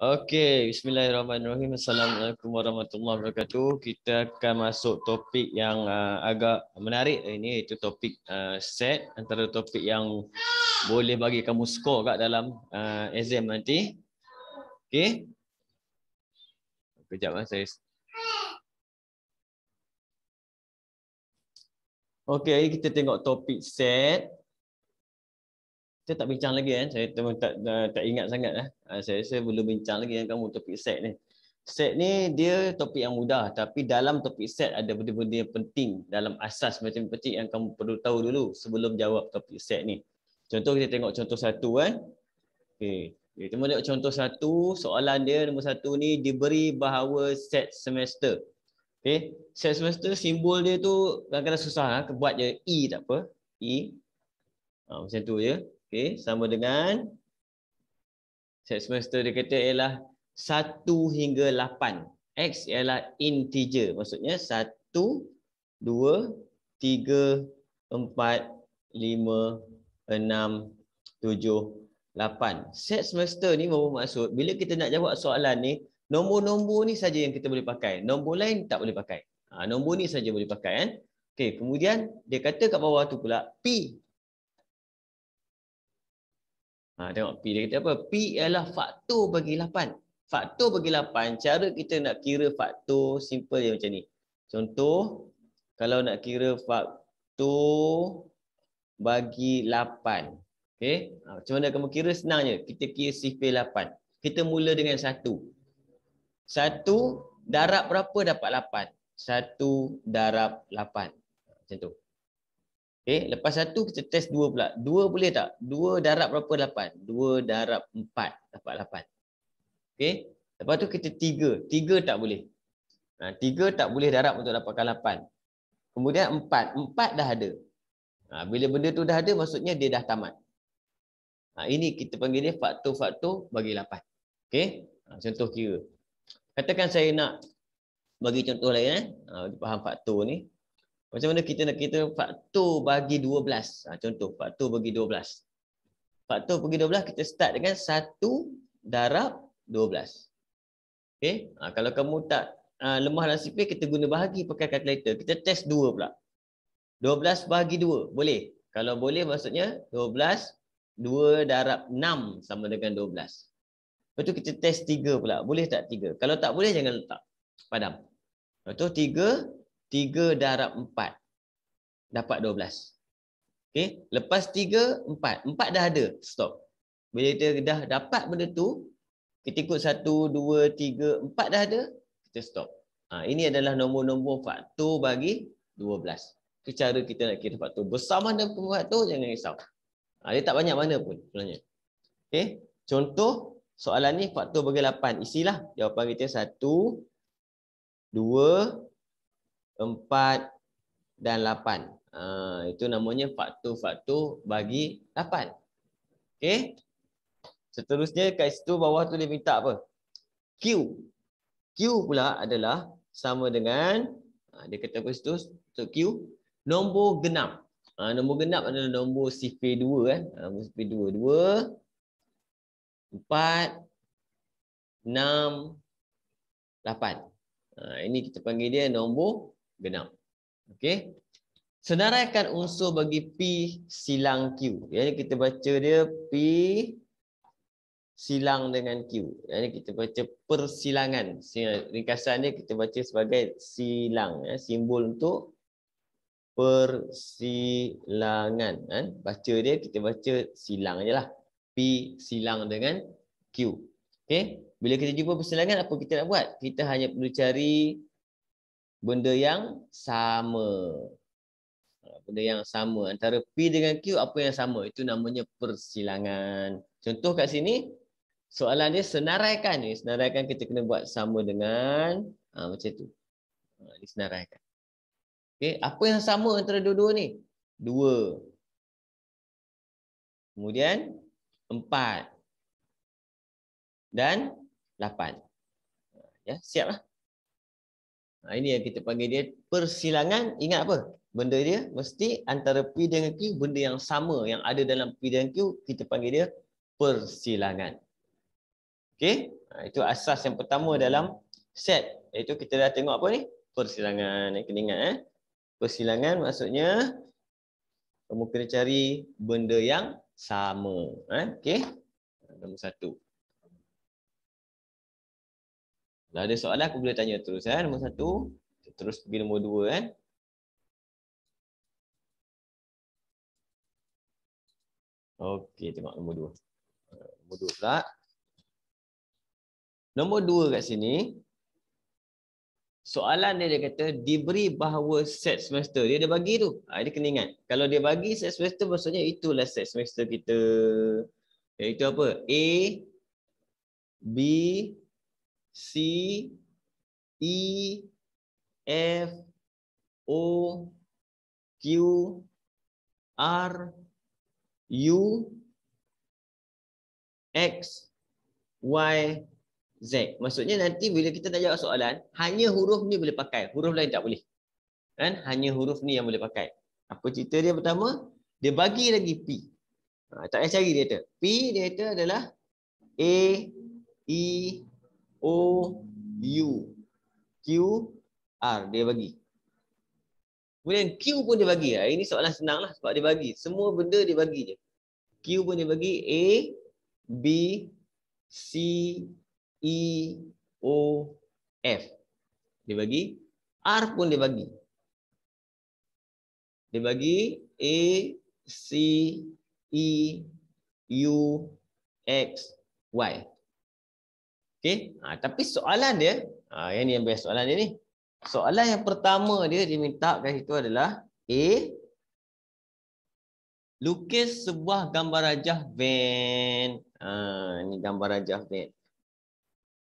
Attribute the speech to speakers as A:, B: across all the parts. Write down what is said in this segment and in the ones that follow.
A: Okey, bismillahirrahmanirrahim. Assalamualaikum warahmatullahi wabarakatuh. Kita akan masuk topik yang agak menarik ini, iaitu topik set, antara topik yang boleh bagi kamu skor kat dalam exam nanti. Okey. Kejap saya. Okey, hari kita tengok topik set. Saya tak bincang lagi saya tak ingat sangat saya belum bincang lagi dengan kamu topik set ni. Set ni dia topik yang mudah, tapi dalam topik set ada benda-benda yang penting dalam asas matematik yang kamu perlu tahu dulu sebelum jawab topik set ni. Contoh kita tengok contoh satu kan. Okey. Kita tengok contoh satu, soalan dia nombor satu ni diberi bahawa set semester. Okey, set semester simbol dia tu kadang-kadang susah buat je E tak apa. E. Macam tu je. Okey, sama dengan set semester dia kata ialah 1 hingga 8. X ialah integer. Maksudnya 1, 2, 3, 4, 5, 6, 7, 8. Set semester ni bermaksud bila kita nak jawab soalan ni, nombor-nombor ni saja yang kita boleh pakai. Nombor lain tak boleh pakai. Nombor ni saja boleh pakai kan. Okey, kemudian dia kata kat bawah tu pula P. Tengok P dia kata apa? P ialah faktor bagi 8. Faktor bagi 8, cara kita nak kira faktor simple dia macam ni. Contoh, kalau nak kira faktor bagi 8. Okey, macam mana kamu kira? Senang je. Kita kira sifir 8. Kita mula dengan 1. 1 darab berapa dapat 8? 1 darab 8. Macam tu. Okey, lepas 1 kita test 2 pula. 2 boleh tak? 2 darab berapa 8? 2 darab 4 dapat 8. Okey, lepas tu kita 3. 3 tak boleh. 3 tak boleh darab untuk dapatkan 8. Kemudian 4. 4 dah ada. Bila benda tu dah ada, maksudnya dia dah tamat. Ini kita panggil dia faktor-faktor bagi 8. Okey, contoh kira. Katakan saya nak bagi contoh lain. Faham faktor ni. Macam mana kita nak kira faktor bagi 12? Contoh, faktor bagi 12. Faktor bagi 12 kita start dengan 1 darab 12. Okey, kalau kamu tak lemah dalam sifir, kita guna bahagi pakai kalkulator. Kita test 2 pula. 12 bahagi 2, boleh? Kalau boleh maksudnya 12, 2 darab 6 sama dengan 12. Lepas tu kita test 3 pula. Boleh tak 3? Kalau tak boleh, jangan letak. Padam. Lepas tu 3 darab 4 dapat 12. Okey, lepas 3, 4. 4 dah ada, stop. Bila kita dah dapat benda tu, kita ikut 1, 2, 3, 4 dah ada, kita stop. Ini adalah nombor-nombor faktor bagi 12. Itu cara kita nak kira faktor. Besar mana pun faktor, jangan risau. Dia tak banyak mana pun sebenarnya. Okey, contoh soalan ni faktor bagi 8. Isilah jawapan kita 1, 2, 4 dan 8. Itu namanya faktor-faktor bagi 8. Okey. Seterusnya kat situ bawah tu dia minta apa? Q. Q pula adalah sama dengan dia kata apa situ? So Q nombor genap. Nombor genap adalah nombor sifir 2 kan. Nombor sifir 2. 2, 4, 6, 8. Ini kita panggil dia nombor genap. Okey. Senaraikan unsur bagi P silang Q. Jadi kita baca dia P silang dengan Q. Jadi kita baca persilangan. Ringkasan dia kita baca sebagai silang. Simbol untuk persilangan. Baca dia kita baca silang je lah. P silang dengan Q. Okey. Bila kita jumpa persilangan, apa kita nak buat? Kita hanya perlu cari benda yang sama. Benda yang sama. Antara P dengan Q, apa yang sama? Itu namanya persilangan. Contoh kat sini, soalan dia senaraikan. Senaraikan kita kena buat sama dengan macam tu. Disenaraikan. Okay. Apa yang sama antara dua-dua ni? 2. Kemudian 4. Dan 8. Ya, siaplah. Ini yang kita panggil dia persilangan. Ingat apa? Benda dia mesti antara P dengan Q, benda yang sama yang ada dalam P dan Q, kita panggil dia persilangan. Okey? Itu asas yang pertama dalam set. Iaitu kita dah tengok apa ni? Persilangan. Kena ingat. Persilangan maksudnya kamu kena cari benda yang sama. Okey. Nombor 1. Kalau ada soalan aku boleh tanya terus. Nombor 1. Terus pergi nombor 2. Okey, tengok nombor 2. Nombor 2 pula. Nombor 2 kat sini. Soalan dia kata diberi bahawa set semester. Dia dah bagi tu. Dia kena ingat. Kalau dia bagi set semester maksudnya itulah set semester kita. Iaitu apa? A, B, C, E, F, O, Q, R, U, X, Y, Z. Maksudnya nanti bila kita nak jawab soalan, hanya huruf ni boleh pakai. Huruf lain tak boleh. Kan? Hanya huruf ni yang boleh pakai. Apa cerita dia pertama? Dia bagi lagi P. Tak payah cari dia. P dia adalah A, E, O, U, Q, R. Dia bagi. Kemudian Q pun dia bagi. Ini soalan senang lah sebab dia bagi. Semua benda dia bagi je. Q pun dia bagi A, B, C, E, O, F. Dia bagi. R pun dia bagi. Dia bagi A, C, E, U, X, Y. Okey. Tapi soalan dia, yang ni yang best soalan dia ni. Soalan yang pertama dia minta kat situ adalah A, lukis sebuah gambar rajah van. Ini gambar rajah van.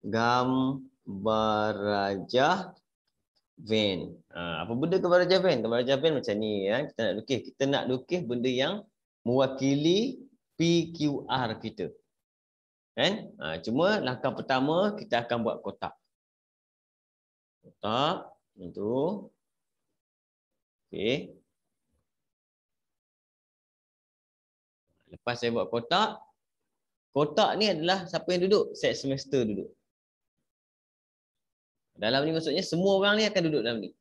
A: Gambar rajah van. Apa benda gambar rajah van? Gambar rajah van macam ni. Kita nak lukis. Kita nak lukis benda yang mewakili PQR kita. Kan? Cuma langkah pertama kita akan buat kotak. Kotak. Itu. Okey. Lepas saya buat kotak. Kotak ni adalah siapa yang duduk? Set semester duduk. Dalam ni maksudnya semua orang ni akan duduk dalam ni.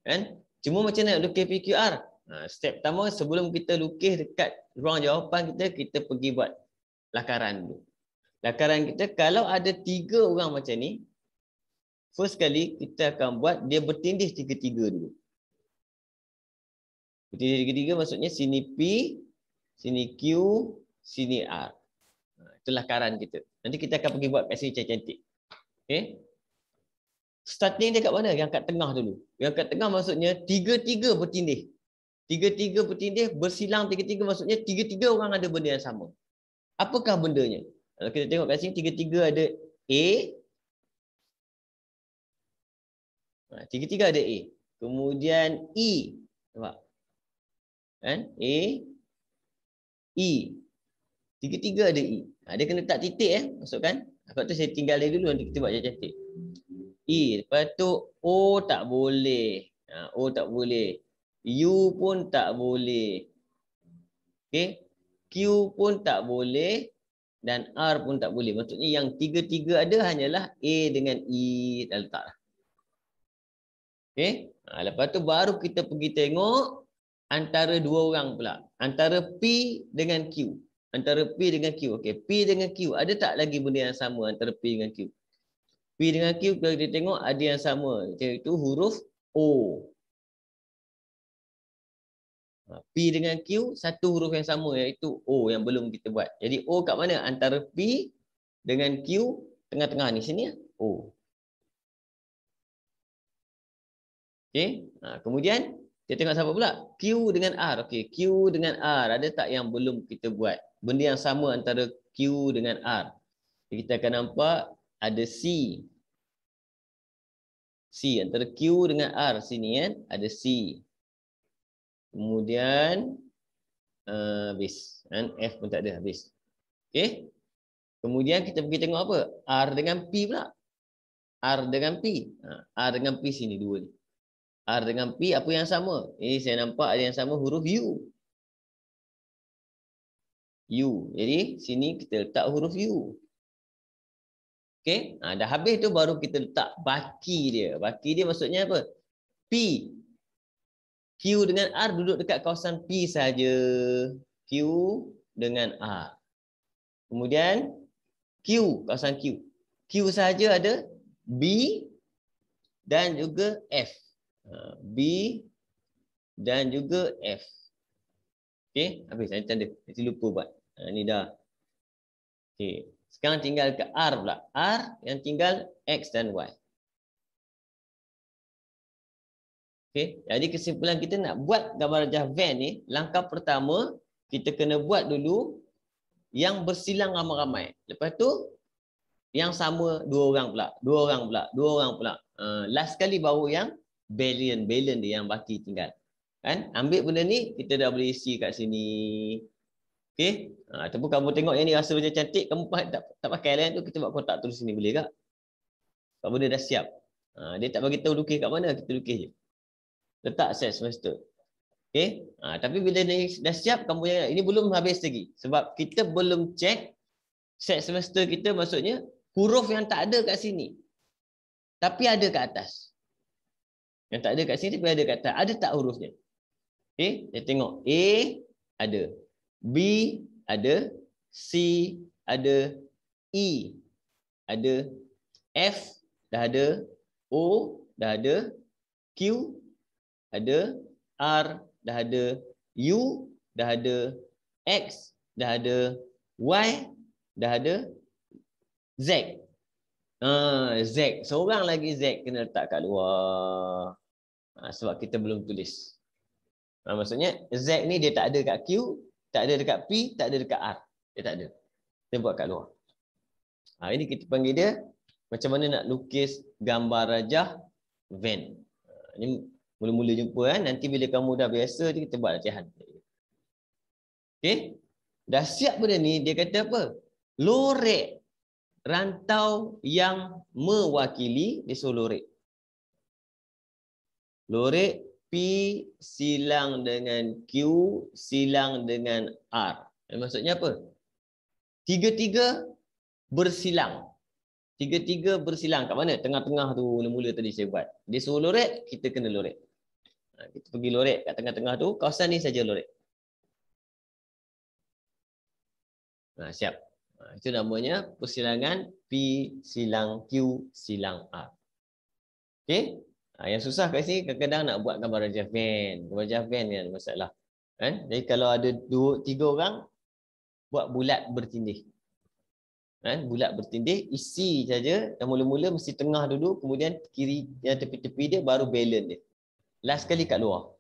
A: Kan? Cuma macam nak lukis PQR. Step pertama sebelum kita lukis dekat ruang jawapan kita pergi buat lakaran dulu. Lakaran kita kalau ada 3 orang macam ni, first kali kita akan buat dia bertindih tiga-tiga dulu. Bertindih tiga-tiga maksudnya sini P, sini Q, sini R. Itu lakaran kita. Nanti kita akan pergi buat kat sini cantik-cantik. Okey. Starting dia kat mana? Yang kat tengah dulu. Yang kat tengah maksudnya tiga-tiga bertindih. Tiga-tiga bertindih, bersilang tiga-tiga maksudnya tiga-tiga orang ada benda yang sama. Apakah bendanya? Kalau kita tengok kat sini, tiga-tiga ada A. Tiga-tiga ada A. Kemudian E. Nampak? Kan? A, E. Tiga-tiga ada E. Dia kena tak titik masukkan. Sebab tu saya tinggal dia dulu, nanti kita buat cantik. E. Lepas tu O tak boleh. O tak boleh. U pun tak boleh. Okay. Q pun tak boleh. Dan R pun tak boleh. Maksudnya yang tiga-tiga ada hanyalah A dengan E dah letak. Okay. Lepas tu baru kita pergi tengok antara dua orang pula. Antara P dengan Q. Antara P dengan Q. Okay. P dengan Q. Ada tak lagi benda yang sama antara P dengan Q? P dengan Q kalau kita tengok ada yang sama. Iaitu huruf O. P dengan Q satu huruf yang sama iaitu O yang belum kita buat. Jadi O kat mana? Antara P dengan Q tengah-tengah ni sini O. Okey. Kemudian kita tengok siapa pula? Q dengan R. Okey, Q dengan R ada tak yang belum kita buat? Benda yang sama antara Q dengan R. Kita akan nampak ada C. C antara Q dengan R sini kan ada C. Kemudian habis kan F pun tak ada habis. Okey. Kemudian kita pergi tengok apa? R dengan P pula. R dengan P. R dengan P sini dua ni. R dengan P apa yang sama? Ini saya nampak ada yang sama huruf U. U. Jadi sini kita letak huruf U. Okey, dah habis tu baru kita letak baki dia. Baki dia maksudnya apa? P. Q dengan R duduk dekat kawasan P saja. Q dengan R. Kemudian Q, kawasan Q. Q saja ada B dan juga F. B dan juga F. Okey, habis saya tanda. Saya lupa buat. Ni dah. Okey. Sekarang tinggal ke R pula. R yang tinggal X dan Y. Okey, jadi kesimpulan kita nak buat gambar rajah Venn ni, langkah pertama kita kena buat dulu yang bersilang ramai-ramai. Lepas tu yang sama dua orang pula. Last kali baru yang balance dia yang baki tinggal. Kan? Ambil benda ni kita dah boleh isi kat sini. Okey? Ataupun kamu tengok yang ni rasa macam cantik, kamu tak pakai lain tu, kita buat kotak terus sini boleh tak? Sebab benda dah siap. Dia tak bagi tahu lukis kat mana, kita lukis je. Letak set semester. Okey? Tapi bila ni dah siap, kamu jangan, ini belum habis lagi. Sebab kita belum check set semester kita, maksudnya huruf yang tak ada kat sini. Tapi ada kat atas. Yang tak ada kat sini tapi ada kat atas. Ada tak hurufnya? Okey, kita tengok. A ada. B ada. C ada. E ada. F dah ada. O dah ada. Q ada. R dah ada. U dah ada. X dah ada. Y dah ada. Z. Z. Seorang lagi Z kena letak kat luar. Sebab kita belum tulis. Maksudnya Z ni dia tak ada kat Q, tak ada dekat P, tak ada dekat R. Dia tak ada. Dia buat kat luar. Ini kita panggil dia macam mana nak lukis gambar rajah Venn. Ini mula-mula jumpa kan. Nanti bila kamu dah biasa kita buat latihan. Okey. Dah siap benda ni, dia kata apa? Lorek rantau yang mewakili, dia suruh lorek. Lorek P silang dengan Q silang dengan R. Maksudnya apa? Tiga-tiga bersilang. Tiga-tiga bersilang. Kat mana? Tengah-tengah tu mula-mula tadi saya buat. Dia suruh lorek, kita kena lorek. Kita pergi lorek kat tengah-tengah tu. Kawasan ni saja lorek. Siap. Itu namanya persilangan P silang Q silang R. Okey? Yang susah kat sini kadang-kadang nak buat gambar rajah Venn. Gambar rajah Venn ni ada masalah. Kan? Jadi kalau ada 2-3 orang, buat bulat bertindih. Kan? Bulat bertindih, isi saja. Dan mula-mula mesti tengah dulu, kemudian kiri yang tepi-tepi dia baru balance dia. Last kali kat luar.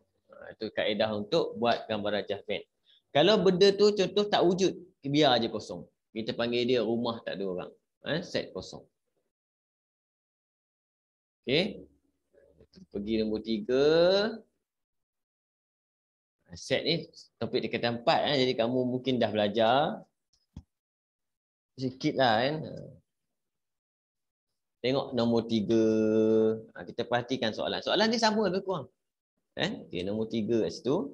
A: Itu kaedah untuk buat gambar rajah Venn. Kalau benda tu contoh tak wujud, biar aja kosong. Kita panggil dia rumah tak ada orang. Set kosong. Okey. Pergi nombor 3. Set ni topik dekat 4. Jadi kamu mungkin dah belajar. Sikit lah kan. Tengok nombor 3. Kita perhatikan soalan. Soalan ni sama lebih kurang. Okay, nombor 3 kat situ.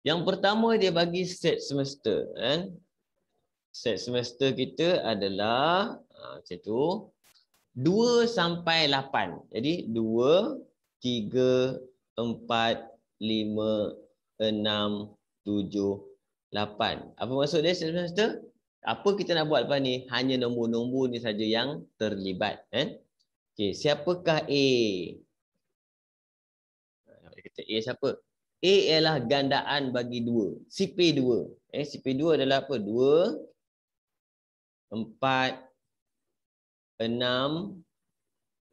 A: Yang pertama dia bagi set semester. Set semester kita adalah macam tu. 2 sampai 8. Jadi 2, 3, 4, 5, 6, 7, 8. Apa maksud dia set semester? Apa kita nak buat lepas ni? Hanya nombor-nombor ni saja yang terlibat. Okey, siapakah A? Dia kata A siapa? A ialah gandaan bagi 2. CP2. CP2 adalah apa? 2, 4, 6,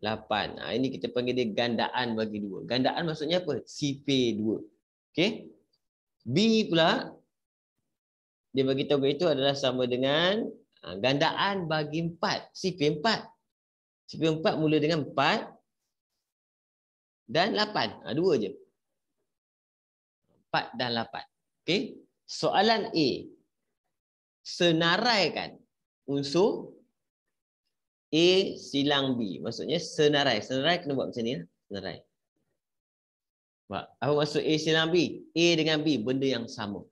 A: 8. Ini kita panggil dia gandaan bagi 2. Gandaan maksudnya apa? CP2. Okey. B pula dia bagi tahu itu adalah sama dengan gandaan bagi 4. CP4. CP4 mula dengan 4 dan 8. 2 je. 4 dan 8. Okey. Soalan A. Senaraikan unsur A silang B. Maksudnya senarai. Senarai kena buat macam ni. Senarai. Apa maksud A silang B? A dengan B benda yang sama.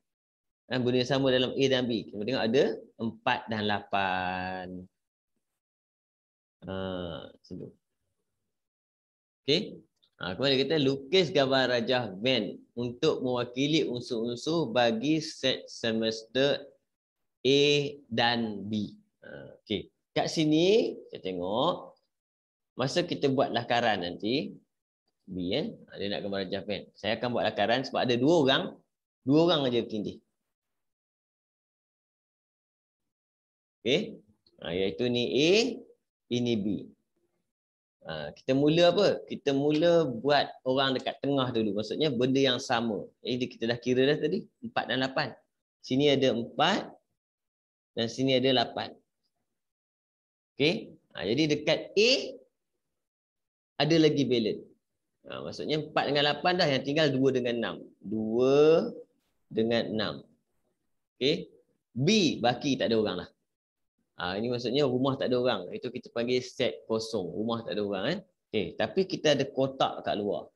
A: Benda yang sama dalam A dan B. Kita tengok ada 4 dan 8. Situ. Okey. Kemudian kita lukis gambar rajah Venn untuk mewakili unsur-unsur bagi set semester A dan B. Okey. Kat sini kita tengok masa kita buat lakaran nanti B kan, dia nak gambar rajah Venn. Saya akan buat lakaran sebab ada dua orang aja bertindih. Okey. Iaitu ni A, ini B. Kita mula apa? Kita mula buat orang dekat tengah dulu. Maksudnya benda yang sama. Jadi kita dah kira dah tadi. 4 dan 8. Sini ada 4. Dan sini ada 8. Okey. Jadi dekat A, ada lagi balance. Maksudnya 4 dengan 8 dah. Yang tinggal 2 dengan 6. 2 dengan 6. Okey. B, baki tak ada orang lah. Ini maksudnya rumah tak ada orang. Itu kita panggil set kosong. Rumah tak ada orang kan. Okay. Tapi kita ada kotak kat luar.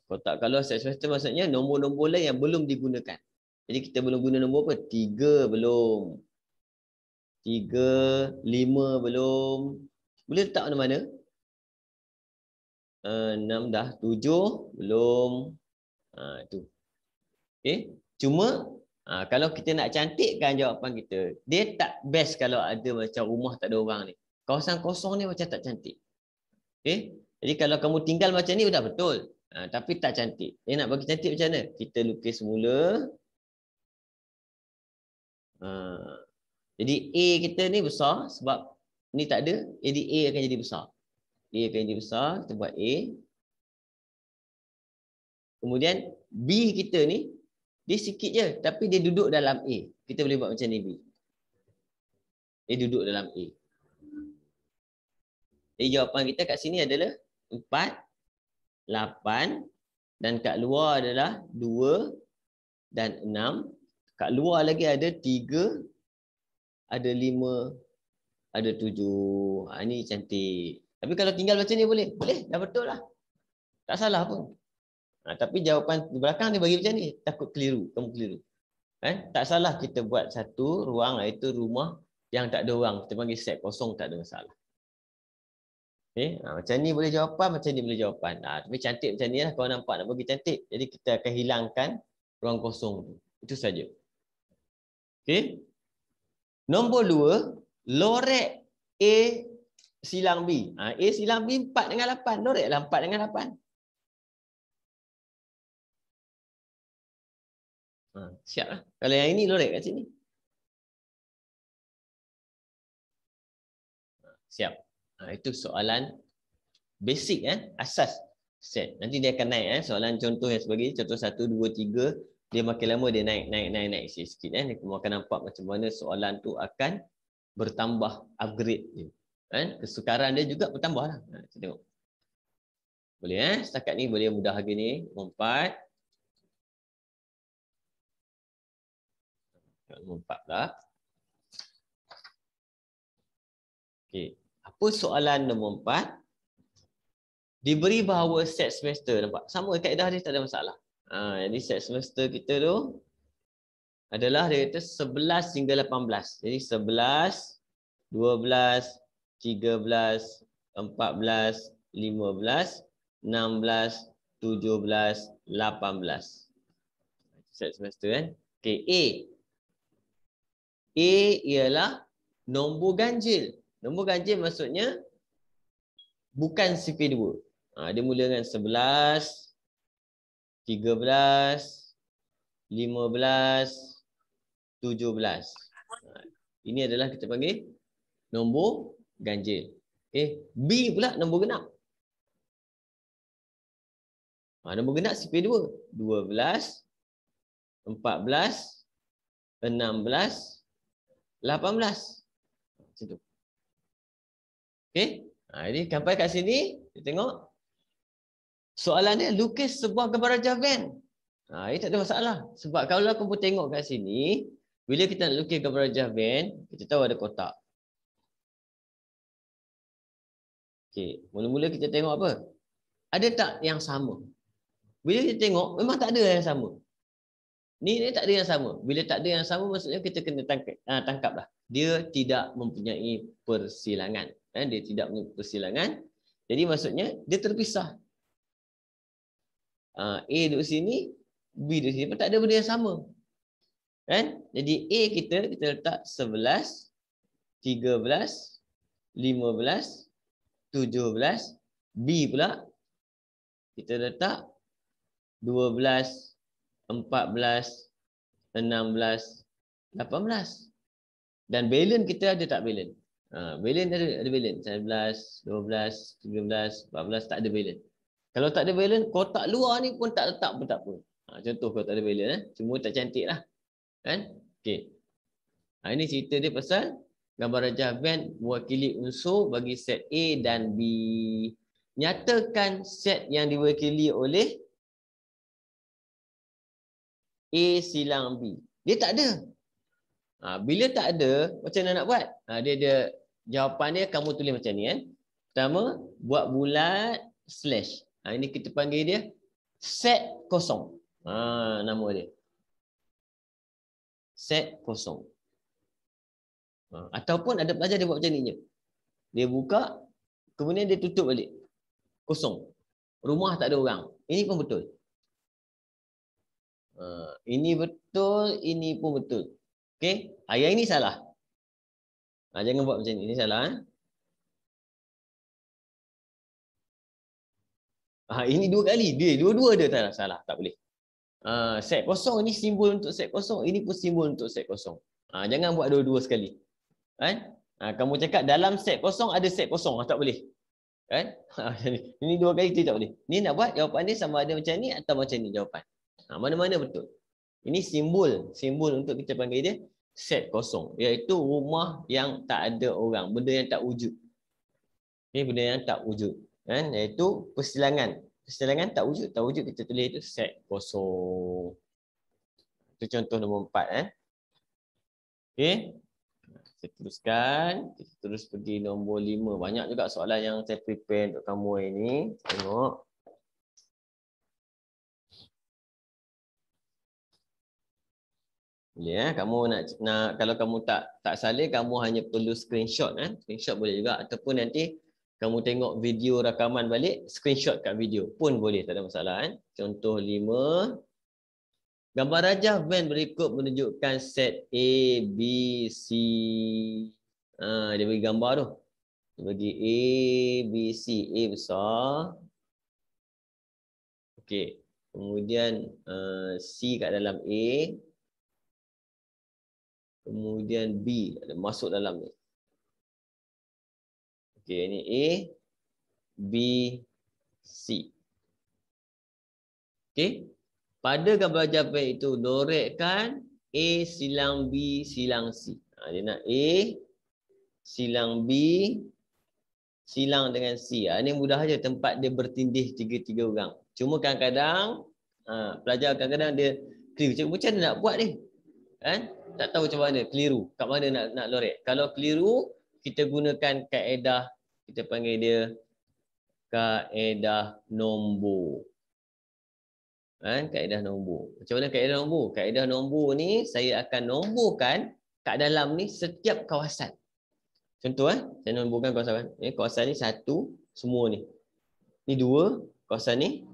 A: Kotak kat luar set semester maksudnya nombor-nombor lain yang belum digunakan. Jadi kita belum guna nombor apa? 3 belum. 3, 5 belum. Boleh letak mana-mana? 6 dah. 7 belum. Itu. Okay. Cuma kalau kita nak cantikkan jawapan kita, dia tak best kalau ada macam rumah tak ada orang ni. Kawasan kosong ni macam tak cantik. Okay? Jadi kalau kamu tinggal macam ni, dah betul. Tapi tak cantik. Dia nak bagi cantik macam mana? Kita lukis semula. Jadi A kita ni besar sebab ni tak ada. Jadi A akan jadi besar. A akan jadi besar. Kita buat A. Kemudian B kita ni, dia sikit je, tapi dia duduk dalam A. Kita boleh buat macam ni B. Dia duduk dalam A. Jadi jawapan kita kat sini adalah 4, 8 dan kat luar adalah 2 dan 6. Kat luar lagi ada 3, ada 5, ada 7. Ini cantik. Tapi kalau tinggal macam ni boleh? Boleh, dah betul lah. Tak salah pun. Tapi jawapan di belakang dia bagi macam ni. Takut keliru, kamu keliru. Tak salah kita buat satu ruang, iaitu rumah yang tak ada orang. Kita panggil set kosong, tak ada masalah. Okay? Macam ni boleh jawapan, macam ni boleh jawapan. Tapi cantik macam ni lah kalau nampak nak bagi cantik. Jadi kita akan hilangkan ruang kosong tu. Itu saja. Okay? Nombor 2, lorek A silang B. A silang B 4 dengan 8. Loreklah 4 dengan 8. Siap lah. Kalau yang ini lorek kat sini. Siap. Itu soalan basic asas set. Nanti dia akan naik soalan contoh yang sebagainya. Contoh 1, 2, 3. Dia makin lama dia naik sikit Kamu akan nampak macam mana soalan tu akan bertambah upgrade dia. Kesukaran dia juga bertambah lah. Kita tengok. Boleh setakat ni boleh mudah lagi ni. 4. Nombor 4 pula. Okey. Apa soalan nombor 4? Diberi bahawa set semester, nampak? Sama kaedah dia, tak ada masalah. Jadi set semester kita tu adalah dia kata 11 hingga 18. Jadi 11, 12, 13, 14, 15, 16, 17, 18. Set semester Okey, A. A ialah nombor ganjil. Nombor ganjil maksudnya bukan CP2. Dia mula dengan 11, 13, 15, 17. Ini adalah kita panggil nombor ganjil. Okay. B pula nombor genap. Nombor genap CP2. 12, 14, 16, 18. Macam tu. Okey. Jadi sampai kat sini, kita tengok. Soalan dia, lukis sebuah gambar rajah Venn. Ini tak ada masalah. Sebab kalau kamu tengok kat sini, bila kita nak lukis gambar rajah Venn, kita tahu ada kotak. Okey. Mula-mula kita tengok apa? Ada tak yang sama? Bila kita tengok, memang tak ada yang sama. Ni tak ada yang sama. Bila tak ada yang sama, maksudnya kita kena tangkaplah. Dia tidak mempunyai persilangan. Dia tidak mempunyai persilangan. Jadi maksudnya, dia terpisah. A duduk sini, B duduk sini pun tak ada benda yang sama. Kan? Jadi A kita letak 11, 13, 15, 17. B pula kita letak 12, 14, 16, 18. Dan balance kita ada tak balance? Balance ada balance. 11, 12, 13, 14 tak ada balance. Kalau tak ada balance, kotak luar ni pun tak letak pun tak apa. Contoh kalau tak ada balance. Semua tak cantik lah. Kan? Okey. Ini cerita dia pasal gambar rajah Venn mewakili unsur bagi set A dan B. Nyatakan set yang diwakili oleh A silang B. Dia tak ada. Bila tak ada, macam mana nak buat? Dia ada jawapan dia, kamu tulis macam ni. Pertama, buat bulat slash. Ini kita panggil dia set kosong. Nama dia. Set kosong. Ataupun ada pelajar dia buat macam ni je. Dia buka, kemudian dia tutup balik. Kosong. Rumah tak ada orang. Ini pun betul. Ini betul, ini pun betul. Okey, yang ini salah. Jangan buat macam ni. Ini salah. Ini dua kali. Dua-dua dia salah. Tak boleh. Set kosong ni simbol untuk set kosong. Ini pun simbol untuk set kosong. Jangan buat dua-dua sekali. Kan? Kamu cakap dalam set kosong ada set kosong. Tak boleh. Kan? Ini dua kali tu tak boleh. Ni nak buat jawapan dia sama ada macam ni atau macam ni jawapan. Mana-mana betul. Ini simbol untuk kita panggil dia set kosong, iaitu rumah yang tak ada orang, benda yang tak wujud. Benda yang tak wujud, kan? Iaitu persilangan. Persilangan tak wujud kita tulis itu set kosong. Itu contoh nombor 4. Okey. Saya teruskan. Kita terus pergi nombor 5. Banyak juga soalan yang saya prepare untuk kamu ini. Tengok. Boleh kamu nak kalau kamu tak salin, kamu hanya perlu screenshot. Screenshot boleh juga, ataupun nanti kamu tengok video rakaman balik, screenshot kat video pun boleh, tak ada masalah. Contoh 5. Gambar rajah Venn berikut menunjukkan set A, B, C. Dia bagi gambar tu. Dia bagi A, B, C. A besar. Okey. Kemudian C kat dalam A. Kemudian B ada masuk dalam ni. Okey, ini A, B, C. Okey. Pada gambar jawapan itu, lorekkan A silang B silang C. Dia nak A silang B silang dengan C. Ini mudah aja, tempat dia bertindih 3 orang. Cuma kadang-kadang pelajar kadang-kadang dia keliru. Macam mana nak buat ni? Kan? Tak tahu macam mana, keliru. Kat mana nak lorek. Kalau keliru, kita gunakan kaedah, kita panggil dia kaedah nombor. Kaedah nombor. Macam mana kaedah nombor? Kaedah nombor ni saya akan nomborkan kat dalam ni setiap kawasan. Contoh saya nomborkan kawasan. Kawasan ni 1, semua ni. Ni 2, kawasan ni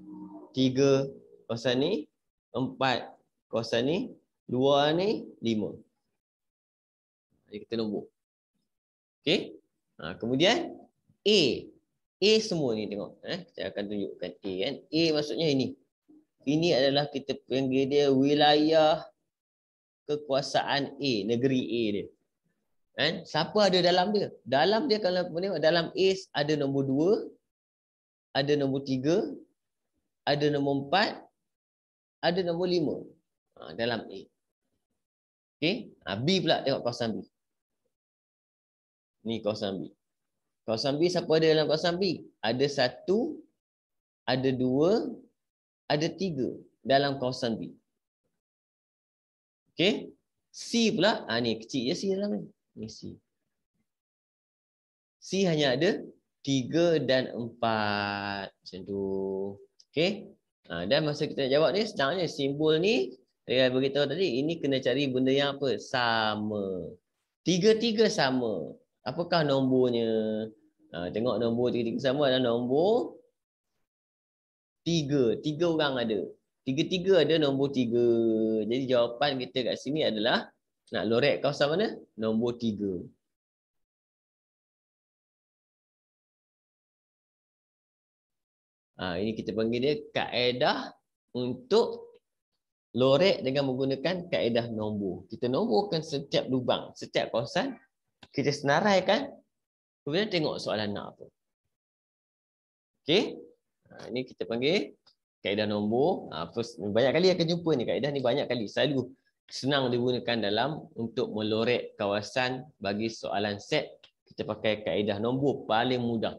A: 3, kawasan ni 4, kawasan ni 2 ni 5. Jadi kita nombor. Okey. Kemudian A. A semua ni tengok. Saya akan tunjukkan A kan. A maksudnya ini. Ini adalah kita panggil dia wilayah kekuasaan A, negeri A dia. Kan? Siapa ada dalam dia? Dalam dia kalau tengok dalam A ada nombor 2, ada nombor 3, ada nombor 4, ada nombor 5. Dalam A. Okey. B pula, tengok kawasan B. Ni kawasan B. Kawasan B siapa ada dalam kawasan B? Ada 1, ada 2, ada 3 dalam kawasan B. Okey. C pula, ni kecil je C dalam ni. Ni C. C hanya ada 3 dan 4. Macam tu. Okey. Dan masa kita nak jawab ni, sebenarnya simbol ni, saya beritahu tadi, ini kena cari benda yang apa? Sama. Tiga-tiga sama. Apakah nombornya? Tengok nombor tiga-tiga sama adalah nombor 3. 3 orang ada. Tiga-tiga ada nombor 3. Jadi jawapan kita kat sini adalah nak lorek kawasan mana? Nombor 3. Ini kita panggil dia kaedah untuk lorek dengan menggunakan kaedah nombor. Kita nomborkan setiap lubang, setiap kawasan. Kita senaraikan. Kemudian tengok soalan nak apa. Okey. Ini kita panggil kaedah nombor. Banyak kali akan jumpa ni. Kaedah ni banyak kali. Selalu senang digunakan dalam untuk melorek kawasan bagi soalan set. Kita pakai kaedah nombor paling mudah.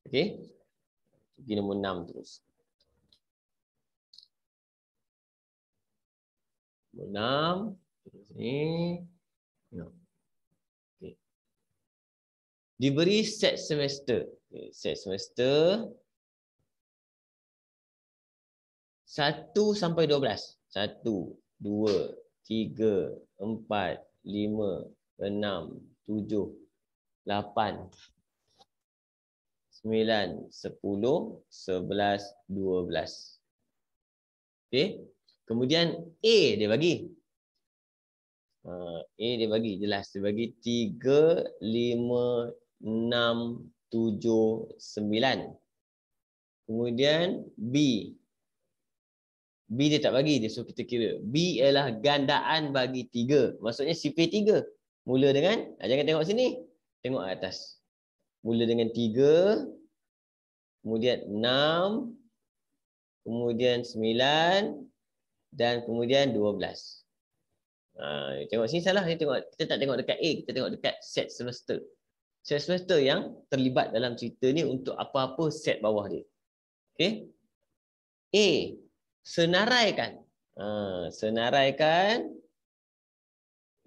A: Okey. Pergi nombor 6 terus. Nombor 6. Terus ni. Okay. Diberi set semester. Okay. Set semester 1 sampai 12. 1, 2, 3, 4, 5, 6, 7, 8, 9, 10, 11, 12. Okey. Kemudian A dia bagi. A dia bagi jelas. Dia bagi 3, 5, 6, 7, 9. Kemudian B. B dia tak bagi. Dia suruh kita kira. B ialah gandaan bagi 3. Maksudnya sifar 3. Mula dengan, jangan tengok sini. Tengok atas. Mula dengan 3, kemudian 6, kemudian 9, dan kemudian 12. Tengok sini salah. Kita tak tengok dekat A, kita tengok dekat set semester. Set semester yang terlibat dalam cerita ni untuk apa-apa set bawah dia. Okey. A, senaraikan. Senaraikan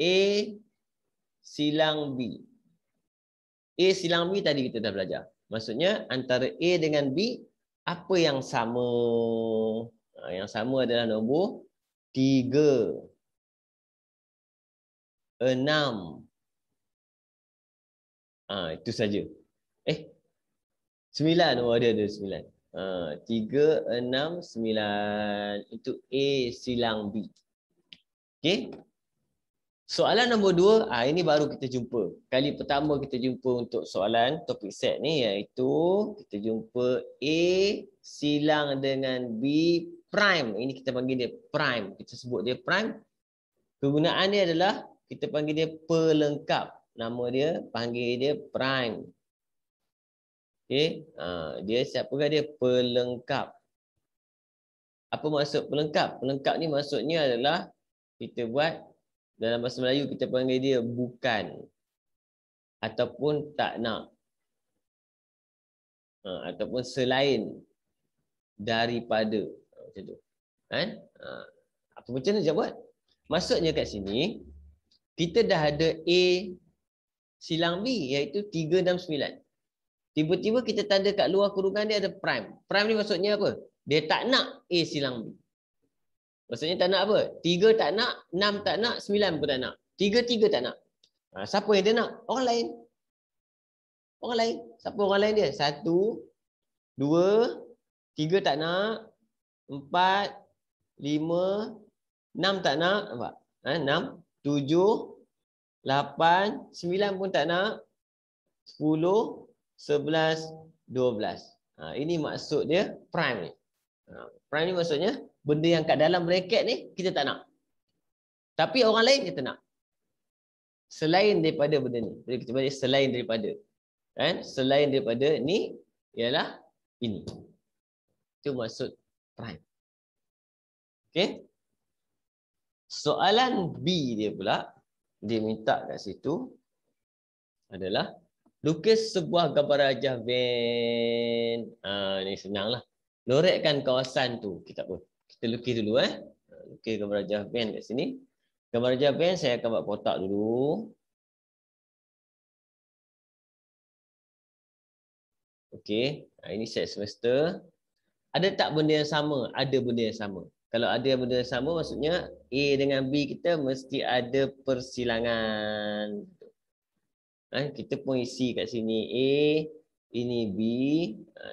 A: A silang B. A silang B tadi kita dah belajar. Maksudnya antara A dengan B, apa yang sama? Yang sama adalah nombor 3, 6. Itu saja. 9. Oh, ada 9. 3, 6, 9. Itu A silang B. Okey. Soalan nombor 2, ini baru kita jumpa. Kali pertama kita jumpa untuk soalan topik set ni, iaitu kita jumpa A silang dengan B prime. Ini kita panggil dia prime. Kita sebut dia prime. Kegunaan dia adalah kita panggil dia pelengkap. Nama dia panggil dia prime. Okey. Dia siapakah dia? Pelengkap. Apa maksud pelengkap? Pelengkap ni maksudnya adalah kita buat dalam bahasa Melayu kita panggil dia bukan ataupun tak nak, ataupun selain daripada, macam tu kan? Apa macam mana dia buat? Maksudnya kat sini kita dah ada A silang B iaitu 3, 6, 9. Tiba-tiba kita tanda kat luar kurungan dia ada prime. Prime ni maksudnya apa? Dia tak nak A silang B. Maksudnya tak nak apa? 3 tak nak, 6 tak nak, 9 pun tak nak. 3 tak nak. Siapa yang dia nak? Orang lain. Orang lain. Siapa orang lain dia? 1, 2, 3 tak nak, 4, 5, 6 tak nak. Nampak? 6, 7, 8, 9 pun tak nak. 10, 11, 12. Ini maksud dia prime ni. Prime ni maksudnya benda yang kat dalam bracket ni kita tak nak. Tapi orang lain kita nak. Selain daripada benda ni. Jadi kita panggil selain daripada. Kan? Selain daripada ni ialah ini. Itu maksud prime. Okey. Soalan B dia pula, dia minta kat situ adalah lukis sebuah gambar rajah van. Ni senanglah. Lorekkan kawasan tu. Kita apa? Kita lukis dulu lukis gambar rajah van kat sini. Gambar rajah van saya akan buat kotak dulu. Okey, ini set semester. Ada tak benda yang sama? Ada benda yang sama. Kalau ada benda yang sama, maksudnya A dengan B kita mesti ada persilangan. Kita pun isi kat sini A, ini B.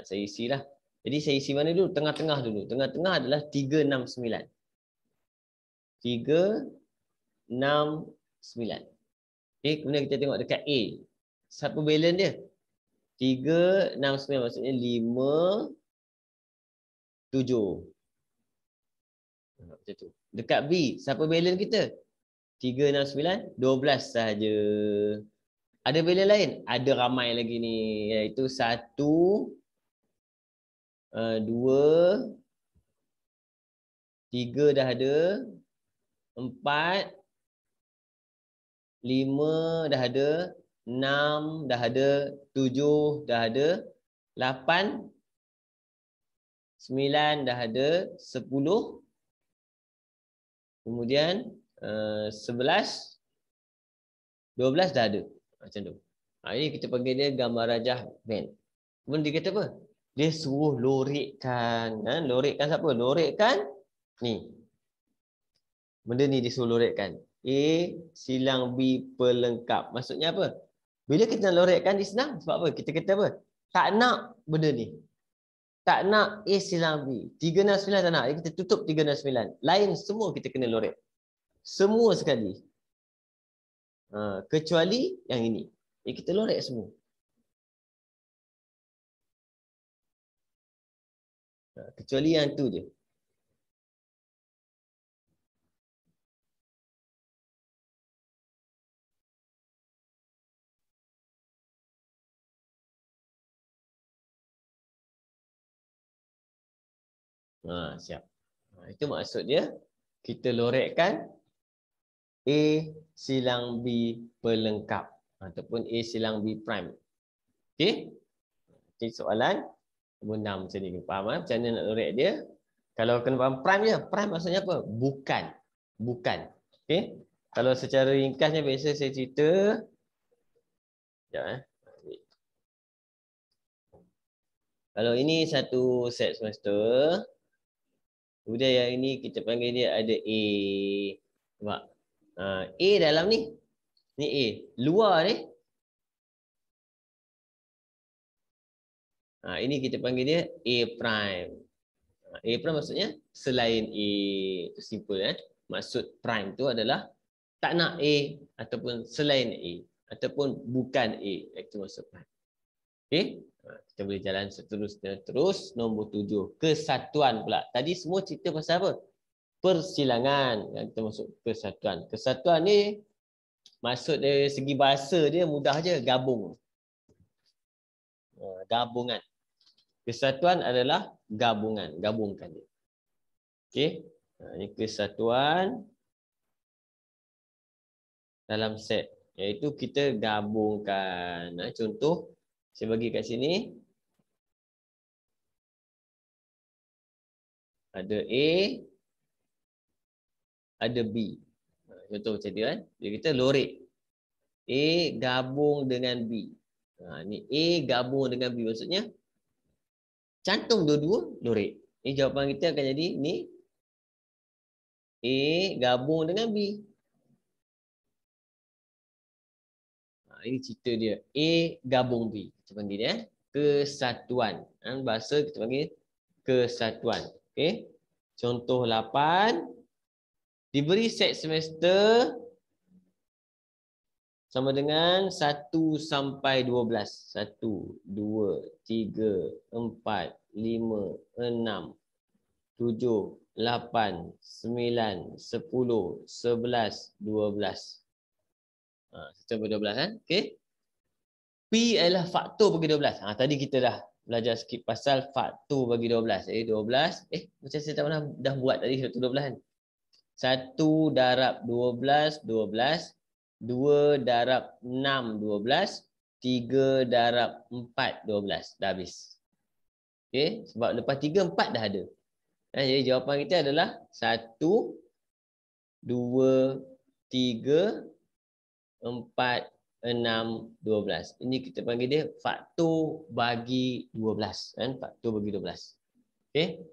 A: Saya isilah. Jadi saya isi mana dulu? Tengah-tengah dulu. Tengah-tengah adalah 369. 369. Okay, kemudian kita tengok dekat A. Siapa balance dia? 369 maksudnya 5, 7. Macam tu. Dekat B, siapa balance kita? 369, 12 sahaja. Ada balance lain? Ada ramai lagi ni. Iaitu 1, 2, 3 dah ada. 4, 5 dah ada. 6 dah ada. 7 dah ada. 8, 9 dah ada. 10. Kemudian 11, 12 dah ada. Macam tu. Ini kita panggil dia gambar rajah band. Kemudian dia kata apa? Dia suruh lorekkan. Lorekkan siapa? Lorekkan ni. Benda ni dia suruh lorekkan. A silang B pelengkap. Maksudnya apa? Bila kita nak lorekkan dia senang. Sebab apa? Kita kata apa? Tak nak benda ni. Tak nak A silang B. 369 tak nak. Kita tutup 369. Lain semua kita kena lorek. Semua sekali. Kecuali yang ini. Kita lorek semua. Kecuali yang tu je. Siap. Itu maksud dia. Kita lorekkan A silang B pelengkap. Ataupun A silang B prime. Okey? Ini soalan nombor 6 macam ni. Faham macam mana nak lorek dia? Kalau kena faham prime je. Prime maksudnya apa? Bukan. Bukan. Okey? Kalau secara ringkasnya biasa saya cerita. Sekejap. Kalau ini satu set semester. Kemudian yang ini kita panggil dia ada A. Nampak? A dalam ni. Ni A. Luar ni. Ini kita panggil dia A prime. A prime maksudnya selain A. Itu simple. Maksud prime tu adalah tak nak A ataupun selain A. Ataupun bukan A. Itu maksud prime. Okey. Kita boleh jalan seterusnya. Terus nombor 7. Kesatuan pula. Tadi semua cerita pasal apa? Persilangan. Yang kita masuk kesatuan. Kesatuan ni maksud dari segi bahasa dia mudah je. Gabung. Gabungan. Kesatuan adalah gabungan. Gabungkan dia. Okey. Ini kesatuan dalam set. Iaitu kita gabungkan. Contoh. Saya bagi kat sini. Ada A. Ada B. Contoh macam dia kan. Dia kata lorek. A gabung dengan B. Ni A gabung dengan B. Maksudnya cantum dua-dua lorek. Ini jawapan kita akan jadi ni. A gabung dengan B. Ini cerita dia. A gabung B. Kita panggil dia kesatuan. Bahasa kita panggil kesatuan. Okey. Contoh 8. Diberi set semester sama dengan 1 sampai 12. 1, 2, 3, 4, 5, 6, 7, 8, 9, 10, 11, 12. Sampai 12 kan? Okey. P adalah faktor bagi 12. Tadi kita dah belajar sikit pasal faktor bagi 12. 12. Macam saya tak pernah dah buat tadi 1 12 kan. 1 darab 12, 12. 2 darab 6, 12. 3 darab 4, 12. Dah habis. Okey. Sebab lepas 3, 4 dah ada. Jadi jawapan kita adalah 1, 2, 3, 4, 6, 12. Ini kita panggil dia faktor bagi 12. Faktor bagi 12. Okey.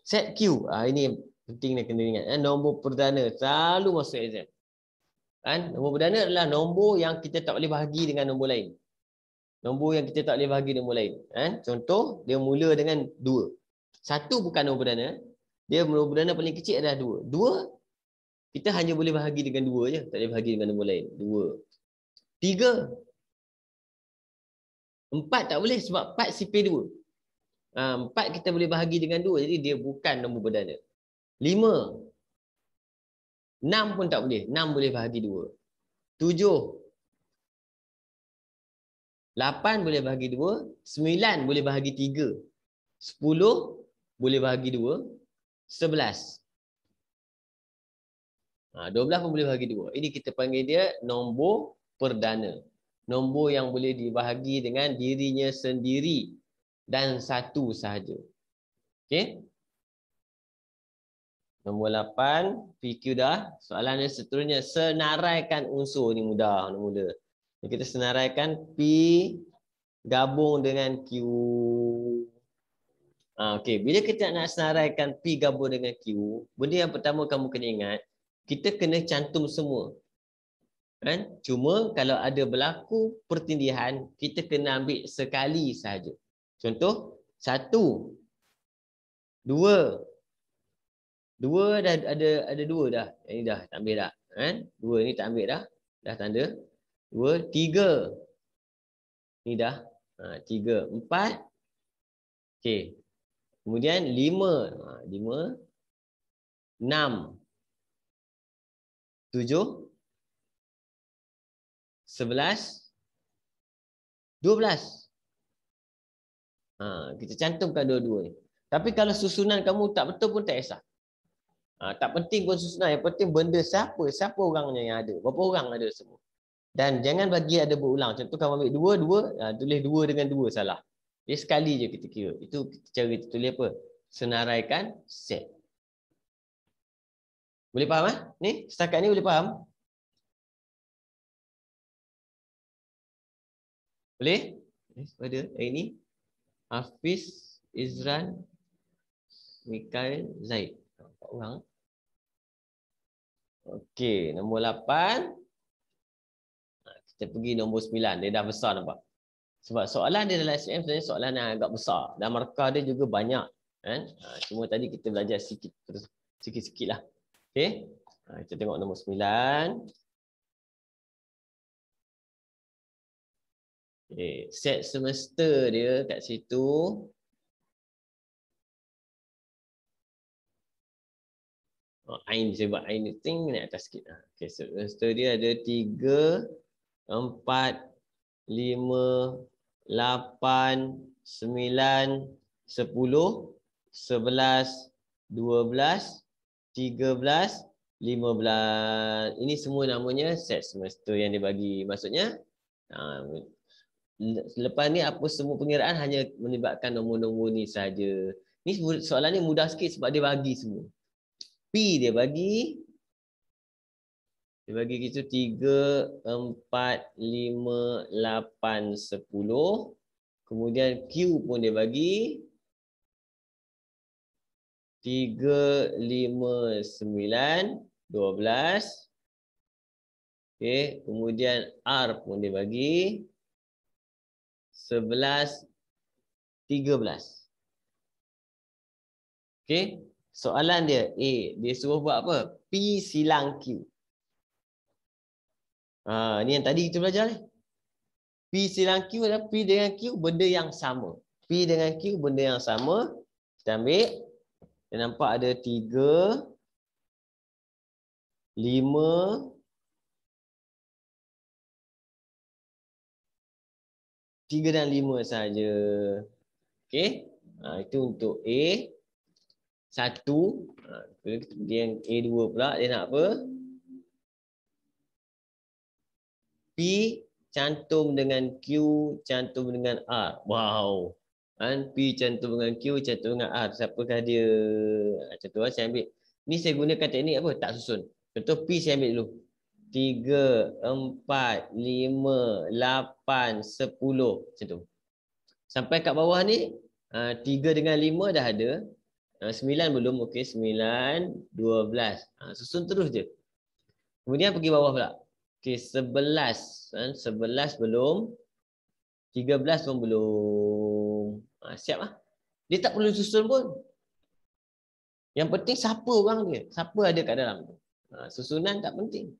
A: Set Q. Ini penting nak kena ingat. Nombor perdana selalu masuk exam. Kan? Nombor perdana adalah nombor yang kita tak boleh bahagi dengan nombor lain. Nombor yang kita tak boleh bahagi nombor lain. Kan? Contoh, dia mula dengan 2. 1 bukan nombor perdana. Dia nombor perdana paling kecil adalah 2. 2, kita hanya boleh bahagi dengan 2 je. Tak boleh bahagi dengan nombor lain. 2. 3. 4 tak boleh sebab 4 CP2. 4 kita boleh bahagi dengan 2. Jadi dia bukan nombor perdana. 5. 6 pun tak boleh. 6 boleh bahagi 2. 7. 8 boleh bahagi 2. 9 boleh bahagi 3. 10 boleh bahagi 2. 11. 12 pun boleh bahagi 2. Ini kita panggil dia nombor perdana. Nombor yang boleh dibahagi dengan dirinya sendiri dan satu sahaja. Okey? Nombor 8, PQ dah. Soalan yang seterusnya, senaraikan unsur. Ni mudah, mudah. Kita senaraikan P gabung dengan Q. Okey, bila kita nak senaraikan P gabung dengan Q, benda yang pertama kamu kena ingat, kita kena cantum semua. Kan? Cuma kalau ada berlaku pertindihan, kita kena ambil sekali sahaja. Contoh, 1, 2. 2 dah ada 2 dah. Ini dah tak ambil dah. Kan? 2 ni tak ambil dah. Dah tanda. 2, 3. Ni dah. 3, 4. Okey. Kemudian 5. 5. 6. 7. 11. 12. Kita cantumkan dua-dua ni. Tapi kalau susunan kamu tak betul pun tak kisah. Tak penting pun susunan. Yang penting benda siapa orangnya yang ada. Berapa orang ada semua. Dan jangan bagi ada berulang. Contoh kamu ambil 2, tulis 2 dengan 2 salah. Dia sekali je kita kira. Itu cara kita tulis apa? Senaraikan set. Boleh faham? Ni, setakat ni boleh faham? Boleh? Ada ini. Hafiz, Izran, Mikael, Zaid. 4 orang. Okey, nombor 8. Kita pergi nombor 9. Dia dah besar nampak. Sebab soalan dia dalam SPM sebenarnya soalan yang agak besar. Dan markah dia juga banyak. Kan? Cuma tadi kita belajar sikit-sikit lah. Okey. Kita tengok nombor 9. Okay. Set semester dia kat situ. Ain saya buat Ain ting naik atas sikit. Okay. Semester dia ada 3, 4, 5, 8, 9, 10, 11, 12, 13, 15. Ini semua namanya set semester yang dibagi. Maksudnya lepas ni apa semua pengiraan hanya melibatkan nombor-nombor ni saja. Ni soalan ni mudah sikit sebab dia bagi semua. P dia bagi gitu 3, 4, 5, 8, 10. Kemudian Q pun dia bagi 3, 5, 9, 12. Okey, kemudian R pun dia bagi 11, 13. Okey, soalan dia dia suruh buat apa? P silang Q. Ni yang tadi kita belajar ni. P silang Q adalah P dengan Q benda yang sama. P dengan Q benda yang sama. Kita ambil. Kita nampak ada 3, 5, 3 dan 5 saja. Okey. Itu untuk A. 1. Dia yang A2 pula. Dia nak apa? P cantum dengan Q, cantum dengan R. Wow. Kan? P cantum dengan Q, cantum dengan R. Siapakah dia? Contoh saya ambil. Ni saya gunakan teknik apa? Tak susun. Contoh P saya ambil dulu. 3, 4, 5, 8, 10. Macam tu. Sampai kat bawah ni, 3 dengan 5 dah ada. 9 belum. Okey, 9, 12. Susun terus je. Kemudian pergi bawah pula. Okey, 11. 11 belum. 13 pun belum. Siap lah. Dia tak perlu susun pun. Yang penting siapa orang dia. Siapa ada kat dalam tu. Susunan tak penting.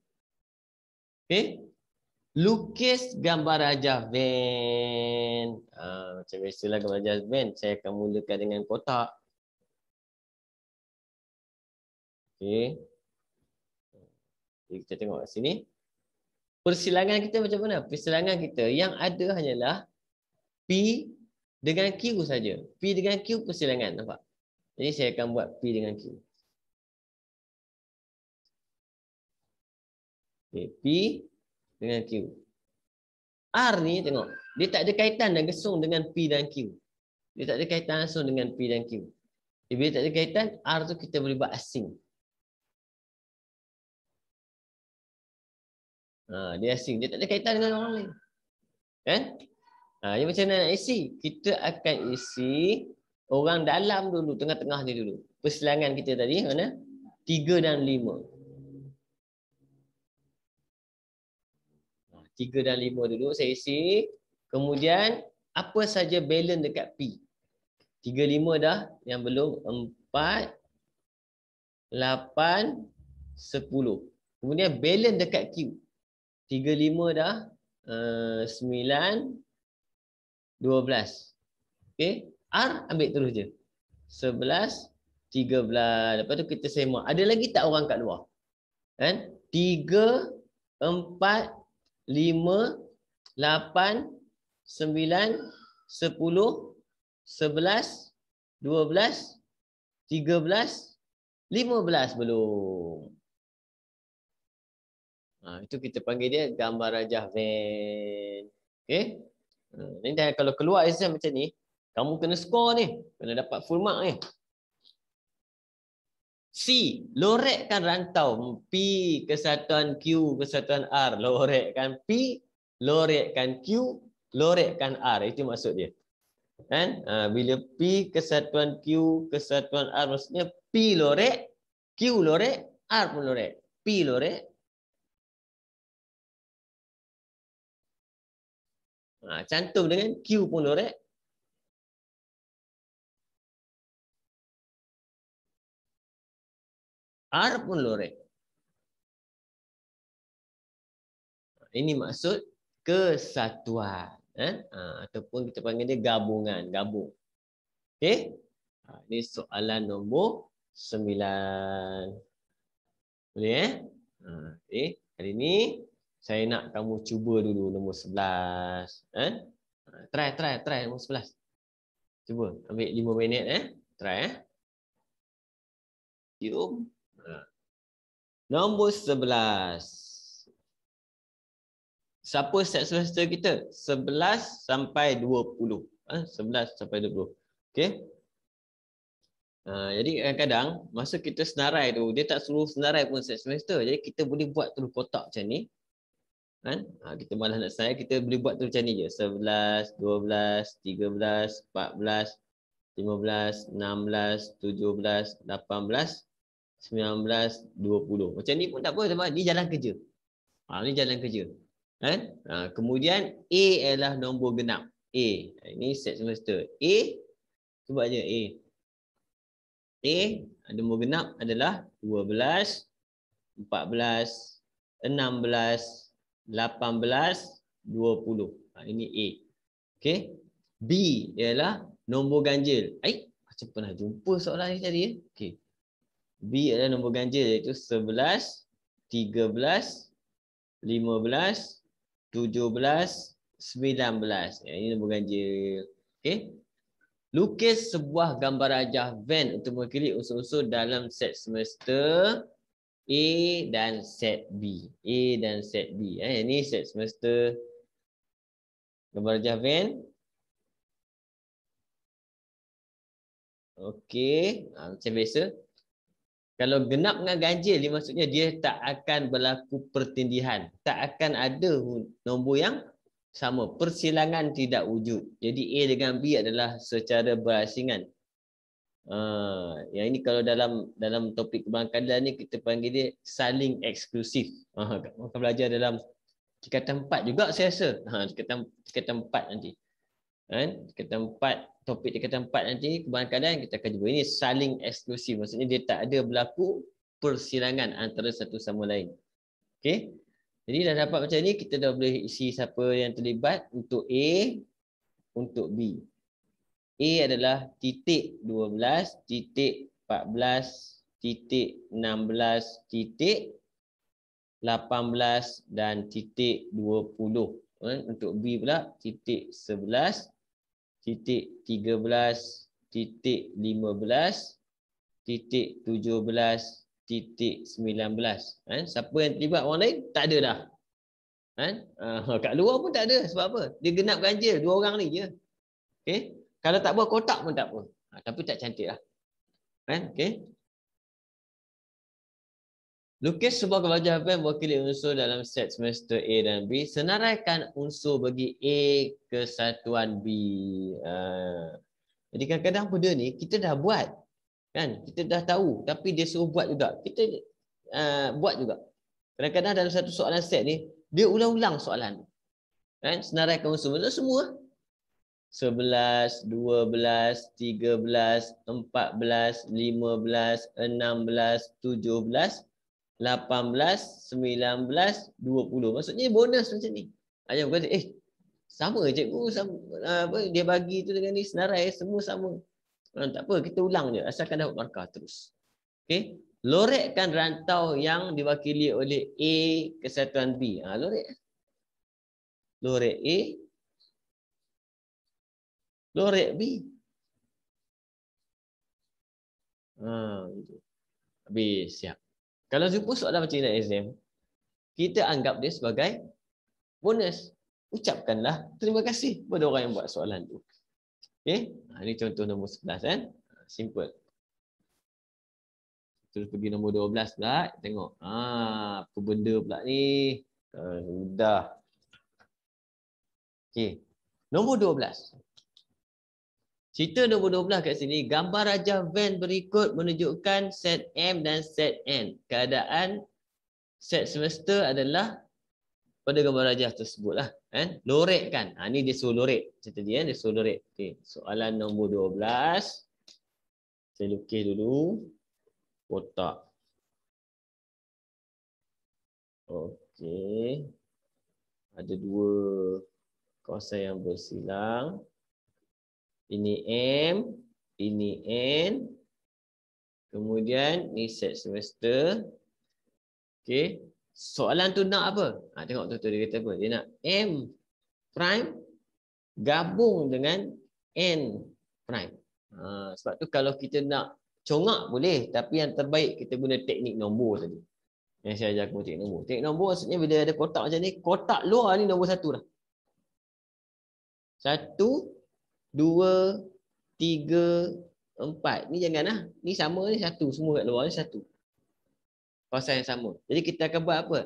A: Okey. Lukis gambar rajah van. Macam biasalah gambar rajah van. Saya akan mulakan dengan kotak. Okey. Kita tengok kat sini. Persilangan kita macam mana? Persilangan kita yang ada hanyalah P dengan Q saja. P dengan Q persilangan. Nampak? Jadi saya akan buat P dengan Q. Okay, P dengan Q. R ni tengok. Dia tak ada kaitan dan gesung dengan P dan Q. Dia tak ada kaitan langsung dengan P dan Q. Jadi, bila tak ada kaitan, R tu kita boleh buat asing. Dia asing. Dia tak ada kaitan dengan orang lain. Kan? Jadi macam mana nak isi? Kita akan isi orang dalam dulu. Tengah-tengah ni dulu. Persilangan kita tadi mana? 3 dan 5. 3 dan 5 dulu saya isi. Kemudian apa saja balance dekat P. 3, 5 dah. Yang belum 4, 8, 10. Kemudian balance dekat Q. 3, 5 dah. 9, 12. Okey. R ambil terus je. 11, 13. Lepas tu kita semak. Ada lagi tak orang kat luar? Kan? 3, 4, 5, 8, 9, 10, 11, 12, 13, 15 belum. Itu kita panggil dia gambar rajah van. Okey. Ni dah kalau keluar exam macam ni, kamu kena score ni. Kena dapat full mark ni. C. Lorekkan rantau. P kesatuan Q kesatuan R. Lorekkan P, lorekkan Q, lorekkan R. Itu maksud dia. Kan? Bila P kesatuan Q kesatuan R, maksudnya P lorek, Q lorek, R pun lorek. P lorek. Cantum dengan Q pun lorek. R pun lorek. Ini maksud kesatuan. Ataupun kita panggil dia gabungan. Gabung. Okey. Ini soalan nombor 9. Boleh Okey. Kali ni saya nak kamu cuba dulu nombor 11. Try nombor 11. Cuba ambil 5 minit Try Jom. Nombor 11. Siapa set semester kita? 11 sampai 20. 11 sampai 20. Okey. Jadi kadang-kadang masa kita senarai tu, dia tak suruh senarai pun set semester. Jadi kita boleh buat terus kotak macam ni. Kita malas nak senarai, kita boleh buat terus macam ni je. 11, 12, 13, 14, 15, 16, 17, 18, 19, 20. Macam ni pun tak apa, teman. Ni jalan kerja. Ni jalan kerja. Kemudian A adalah nombor genap. A. Ini set semester. A. Cuba je A. A. Nombor genap adalah 12, 14, 16, 18, 20. Ini A. Okey. B ialah nombor ganjil. Macam pernah jumpa soalan ni tadi. Okey. B adalah nombor ganjil iaitu 11, 13, 15, 17, 19. Ini nombor ganjil. Okey. Lukis sebuah gambar rajah van untuk mewakili unsur-unsur dalam set semester A dan set B. A dan set B. Ini set semester gambar rajah van. Okey. Macam biasa. Kalau genap dengan ganjil, dia maksudnya dia tak akan berlaku pertindihan. Tak akan ada nombor yang sama. Persilangan tidak wujud. Jadi A dengan B adalah secara berasingan. Yang ini kalau dalam topik keberangkatan ni kita panggil dia saling eksklusif. Kita belajar dalam tingkatan 4 juga saya rasa. Tingkatan 4 nanti. Tingkatan 4, topik tingkatan 4 nanti keberangkatan kita akan jumpa. Ini saling eksklusif. Maksudnya dia tak ada berlaku persilangan antara satu sama lain. Okey. Jadi dah dapat macam ni, kita dah boleh isi siapa yang terlibat untuk A, untuk B. A adalah titik 12, titik 14, titik 16, titik 18 dan titik 20. Untuk B pula titik 11, titik 13, titik 15, titik 17, titik 19. Siapa yang terlibat orang lain? Tak ada dah. Kat luar pun tak ada. Sebab apa? Dia genap ganjil. 2 orang ni je. Okay? Kalau tak buat kotak pun tak apa. Tapi tak cantik lah. Okay? Lukis sebuah kebahagiaan mewakili unsur dalam set semester A dan B. Senaraikan unsur bagi A kesatuan B. Jadi kadang-kadang benda ni kita dah buat. Kan? Kita dah tahu. Tapi dia suruh buat juga. Kita buat juga. Kadang-kadang dalam satu soalan set ni, dia ulang-ulang soalan. Kan? Senaraikan unsur. Maksudnya semua. 11, 12, 13, 14, 15, 16, 17, 18, 19, 20. Maksudnya bonus macam ni. Ayah berkata, sama cikgu. Dia bagi tu dengan ni senarai. Semua sama. Tak apa, kita ulang je. Asalkan dapat markah terus. Okay. Lorekkan rantau yang diwakili oleh A kesatuan B. Lorek. Lorek A. Lorek B. Habis, siap. Kalau jumpa soalan macam ni dalam exam, kita anggap dia sebagai bonus. Ucapkanlah terima kasih kepada orang yang buat soalan tu. Okay. Ini contoh nombor 11 kan. Simple. Terus pergi nombor 12 pula. Tengok. Apa benda pula ni. Sudah. Okay. Nombor 12. Cerita nombor 12 kat sini, gambar rajah Venn berikut menunjukkan set M dan set N. Keadaan set semester adalah pada gambar rajah tersebut lah. Lorekkan. Ini dia suruh lorek. Macam tadi dia suruh lorek. Okay. Soalan nombor 12. Saya lukis dulu. Kotak. Okey. Ada 2 kawasan yang bersilang. Ini M, ini N. Kemudian ni set semester. Okey. Soalan tu nak apa? Tengok tu dia kata apa? Dia nak M prime gabung dengan N prime. Sebab tu kalau kita nak congak boleh, tapi yang terbaik kita guna teknik nombor tadi. Yang saya ajar kamu teknik nombor. Teknik nombor maksudnya bila ada kotak macam ni, kotak luar ni nombor 1 dah. 1, 2, 3, 4. Ni janganlah. Ni sama ni 1. Semua kat luar ni 1. Kawasan yang sama. Jadi kita akan buat apa?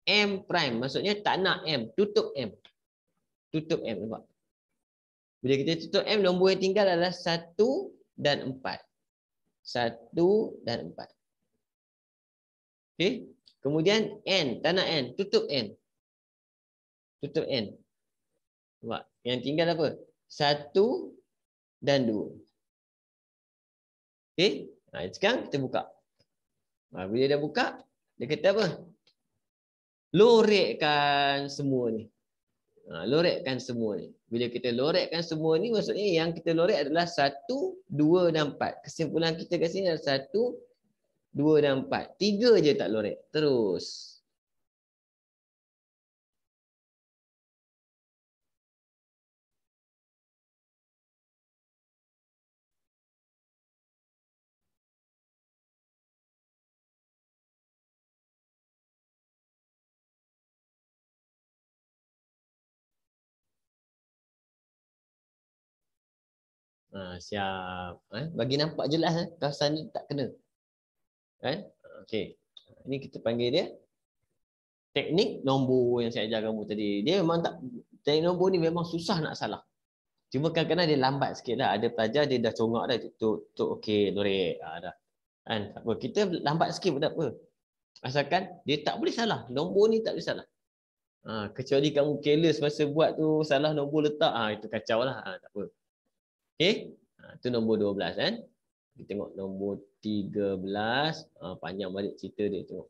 A: M prime. Maksudnya tak nak M. Tutup M. Tutup M. Nampak? Bila kita tutup M, nombor yang tinggal adalah 1 dan 4. 1 dan 4. Okey. Kemudian N. Tak nak N. Tutup N. Tutup N. Nampak? Yang tinggal apa? 1 dan 2. Okey. Sekarang kita buka. Bila dah buka, dia kata apa? Lorekkan semua ni. Lorekkan semua ni. Bila kita lorekkan semua ni, maksudnya yang kita lorek adalah 1, 2 dan 4. Kesimpulan kita kat sini adalah 1, 2 dan 4. 3 je tak lorek. Terus. Siap. Bagi nampak jelas kawasan ni tak kena. Okey. Ini kita panggil dia teknik nombor yang saya ajar kamu tadi. Dia memang tak, teknik nombor ni memang susah nak salah. Cuma kadang-kadang dia lambat sikit lah. Ada pelajar dia dah congak dah. Tuk okey, lorek. Dah. Kan? Tak apa. Kita lambat sikit pun tak apa. Asalkan dia tak boleh salah. Nombor ni tak boleh salah. Kecuali kamu careless masa buat tu, salah nombor letak. Itu kacau lah. Tak apa. Okey. Itu nombor 12 kan. Kita tengok nombor 13. Panjang balik cerita dia. Tengok.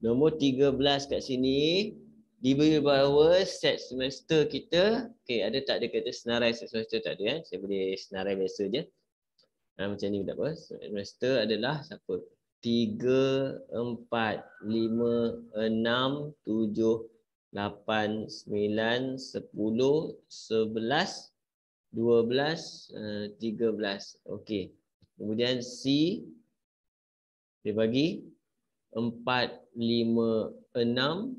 A: Nombor 13 kat sini diberi bahawa set semester kita, okey, ada tak dia kata senarai set semester? Tak ada kan? Saya boleh senarai biasa je. Macam ni tak apa. Semester adalah siapa? 3, 4, 5, 6, 7, 8, 9, 10, 11, 12, 13. Okey. Kemudian C dia bagi 4, 5, 6,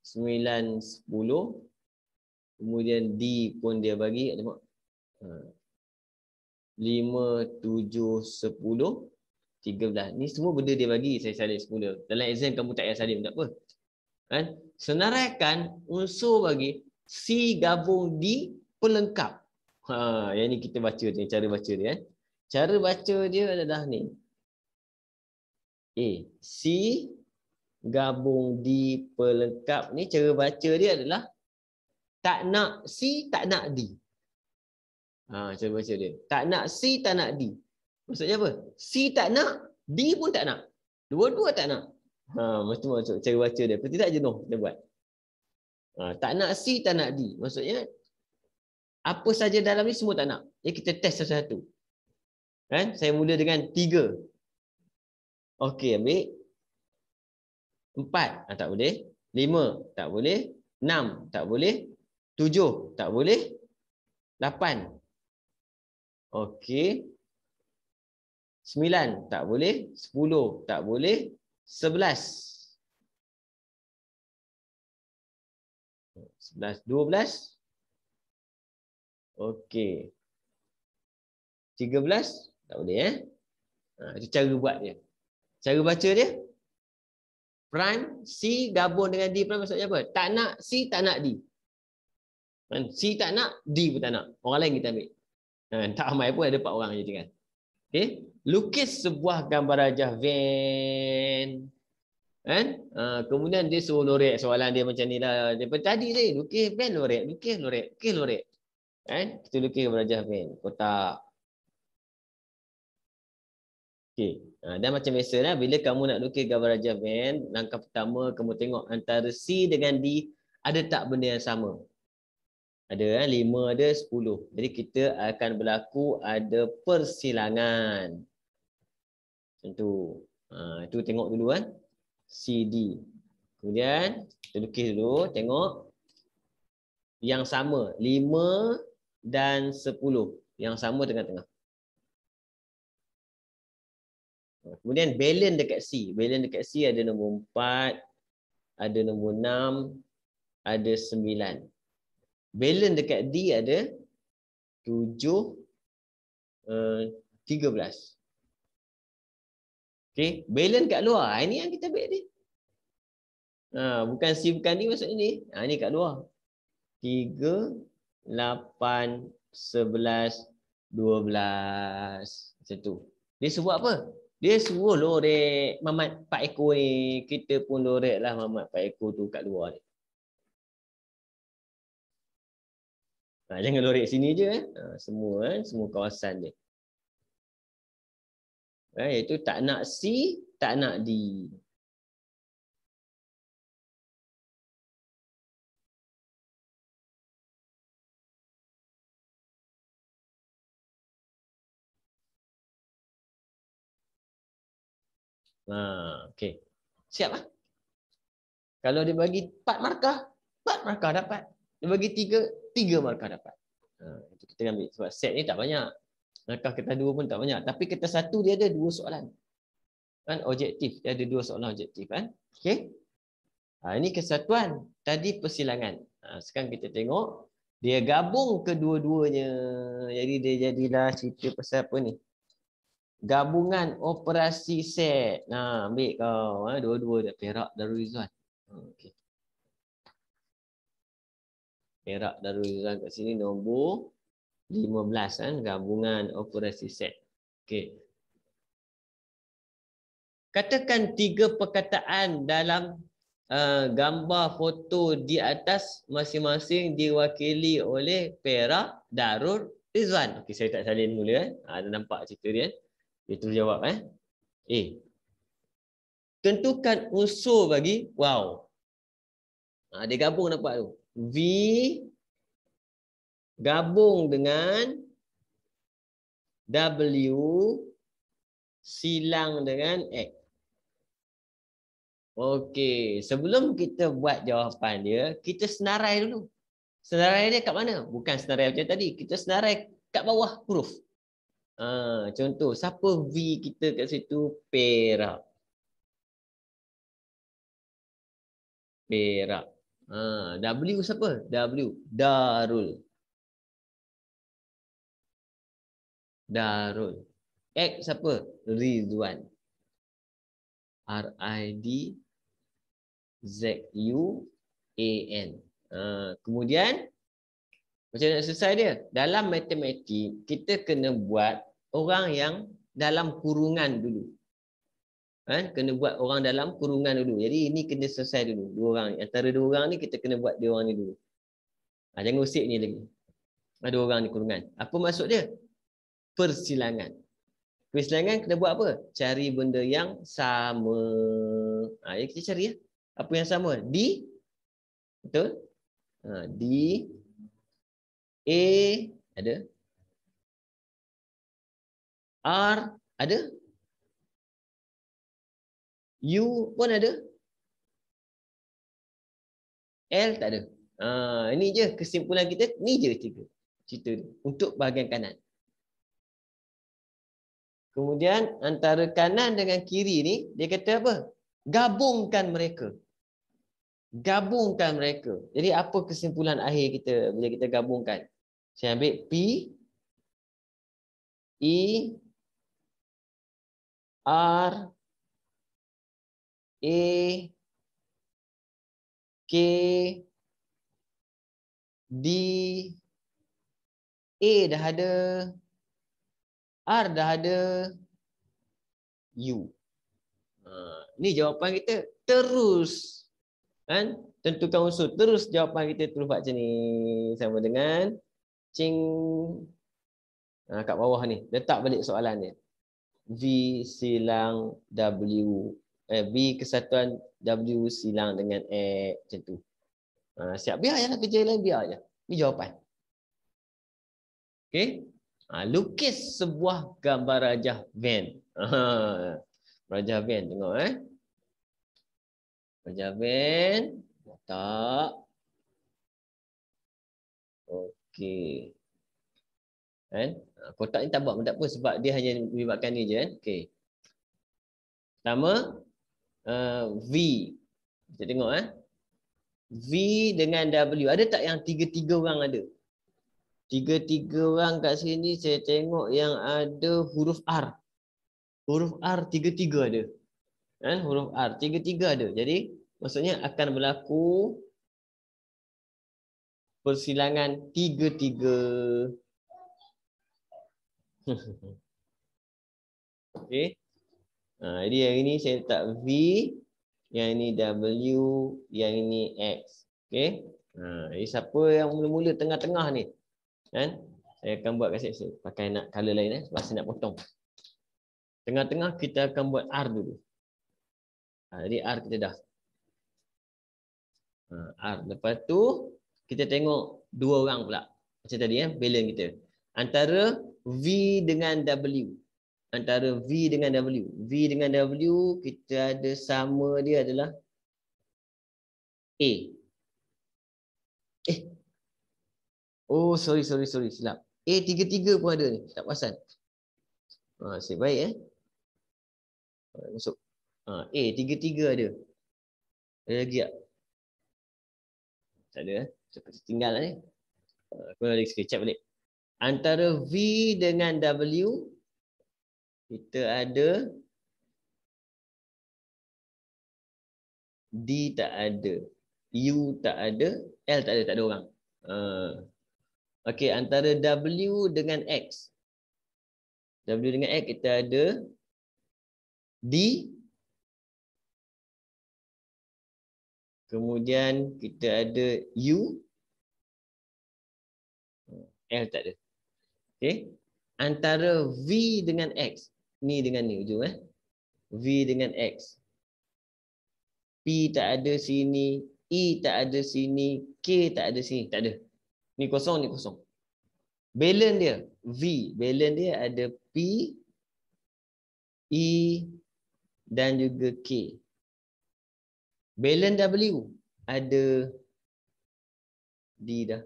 A: 9, 10. Kemudian D pun dia bagi, tengok. 5, 7, 10, 13. Ni semua benda dia bagi saya salin semula. Dalam exam kamu tak payah salin, tak apa. Kan? Senaraikan unsur bagi C gabung D pelengkap. Yang ni kita baca ni, cara baca dia kan. Cara baca dia adalah ni. C gabung D pelengkap ni cara baca dia adalah tak nak C, tak nak D. Cara baca dia. Tak nak C, tak nak D. Maksudnya apa? C tak nak, D pun tak nak. Dua-dua tak nak. Macam cara baca dia. Tidak jenuh dia buat. Tak nak C, tak nak D. Maksudnya apa saja dalam ni semua tak nak. Jadi kita test satu-satu. Kan? Saya mula dengan 3. Okey, ambil 4. Tak boleh. 5. Tak boleh. 6. Tak boleh. 7. Tak boleh. 8. Okey. 9. Tak boleh. 10. Tak boleh. 11. 11. 12. Okey. 13. Tak boleh itu cara buat dia. Cara baca dia. Prime C gabung dengan D prime maksudnya apa? Tak nak C, tak nak D. C tak nak, D pun tak nak. Orang lain kita ambil. Tak ramai pun ada 4 orang je kan. Okey, lukis sebuah gambar rajah van. Kan? Kemudian dia suruh lorek, soalan dia macam ni lah. Daripada tadi je lukis van lorek, lukis lorek, lukis lorek. Kan? Kita lukis gambar rajah van, kotak. Okey. Dan macam biasalah bila kamu nak lukis gambar rajah van, langkah pertama kamu tengok antara C dengan D ada tak benda yang sama. Ada 5, ada 10. Jadi kita akan berlaku ada persilangan. Macam tu. Itu tengok dulu kan. CD. Kemudian kita lukis dulu, tengok yang sama 5 dan 10. Yang sama tengah-tengah. Kemudian balance dekat C. Balance dekat C ada nombor 4, ada nombor 6, ada 9. Balance dekat D ada 7, 13. Okey, balance kat luar. Ini yang kita ambil ni. Bukan C, bukan D maksudnya ni. Ini kat luar. 3, 8, 11, 12. Macam tu. Dia suruh apa? Dia suruh lorek Mamat 4 ekor ni. Kita pun lorek lah Mamat 4 ekor tu kat luar ni. Jangan lorek sini je semua semua kawasan dia. Iaitu tak nak C, tak nak D. Okey. Siap lah. Kalau dia bagi 4 markah, 4 markah dapat. Dia bagi 3 markah dapat. Itu kita ambil. Sebab set ni tak banyak. Markah kertas 2 pun tak banyak. Tapi kertas 1 dia ada 2 soalan. Kan objektif. Dia ada 2 soalan objektif kan. Okey. Ini kesatuan. Tadi persilangan. Sekarang kita tengok Dia gabung kedua-duanya. Jadi dia jadilah cerita pasal apa ni? Gabungan operasi set. Nah, ambil kau. Dua-dua dah. Perak Darul Rizwan. Okay. Perak Darul Rizwan kat sini nombor 15 kan. Gabungan operasi set. Okay. Katakan 3 perkataan dalam gambar foto di atas masing-masing diwakili oleh Perak Darul Rizwan. Okey, saya tak salin mula. Ada nampak cerita dia. Dia terus jawab. Tentukan unsur bagi wow. Dia gabung nampak tu. V gabung dengan W silang dengan X. Okey, sebelum kita buat jawapan dia, kita senarai dulu. Senarai dia kat mana? Bukan senarai macam tadi. Kita senarai kat bawah huruf. Contoh, siapa V kita kat situ? Perak. Perak. W siapa? W. Darul. Darul. X siapa? Rizwan. Rizwan. Kemudian macam nak selesai dia? Dalam matematik kita kena buat orang yang dalam kurungan dulu. Kena buat orang dalam kurungan dulu. Jadi ini kena selesai dulu. Dua orang ni. Antara dua orang ni kita kena buat dia orang ni dulu. Jangan usik ni lagi. Ada orang ni kurungan. Apa maksud dia? Persilangan. Persilangan kena buat apa? Cari benda yang sama. Jadi kita cari ya. Apa yang sama? D. Betul? D. A. Ada. R. Ada. U pun ada. L tak ada. Ini je kesimpulan kita. Ni je cerita ni. Untuk bahagian kanan. Kemudian antara kanan dengan kiri ni, dia kata apa? Gabungkan mereka. Gabungkan mereka. Jadi apa kesimpulan akhir kita bila kita gabungkan? Saya ambil P, E, R, A, K, D, A dah ada, R dah ada, U. Ni jawapan kita. Terus kan? Tentukan unsur. Terus jawapan kita terus buat macam ni. Sama dengan cing. Kat bawah ni. Letak balik soalan dia. V silang W. V kesatuan W silang dengan X. Macam tu. Siap. Biar je lah kerja lain. Biar je. Ni jawapan. Okay. Lukis sebuah gambar rajah van. Rajah van. Tengok Rajah van. Letak. Okey. Kan? Kotak ni tak buat pun tak apa sebab dia hanya melibatkan ni je kan. Okey. Pertama V. Kita tengok V dengan W. Ada tak yang tiga-tiga orang ada? Tiga-tiga orang kat sini saya tengok yang ada huruf R. Huruf R tiga-tiga ada. Kan? Huruf R tiga-tiga ada. Jadi maksudnya akan berlaku persilangan tiga-tiga. Okey. Jadi yang ini saya letak V, yang ini W, yang ini X. Okey. Jadi siapa yang mula-mula tengah-tengah ni? Kan? Saya akan buat kat saya pakai nak color lain sebab saya nak potong. Tengah-tengah kita akan buat R dulu. Jadi R kita dah. R. Lepas tu kita tengok dua orang pula. Macam tadi balance kita. Antara V dengan W. Antara V dengan W. V dengan W kita ada sama dia adalah A. Oh sorry silap. A tiga-tiga pun ada ni. Tak perasan. Saya baik masuk. A tiga-tiga ada. Ada lagi tak? Tak ada. Seperti tinggal ni. Aku lagi sikit, check balik. Antara V dengan W, kita ada D tak ada, U tak ada, L tak ada orang. Okey, antara W dengan X. W dengan X kita ada D, kemudian kita ada U, L tak ada. Okey. Antara V dengan X, ni dengan ni hujung V dengan X. P tak ada sini, E tak ada sini, K tak ada sini, tak ada. Ni kosong, ni kosong. Balance dia V, balance dia ada P, E dan juga K. Balance W ada D dah,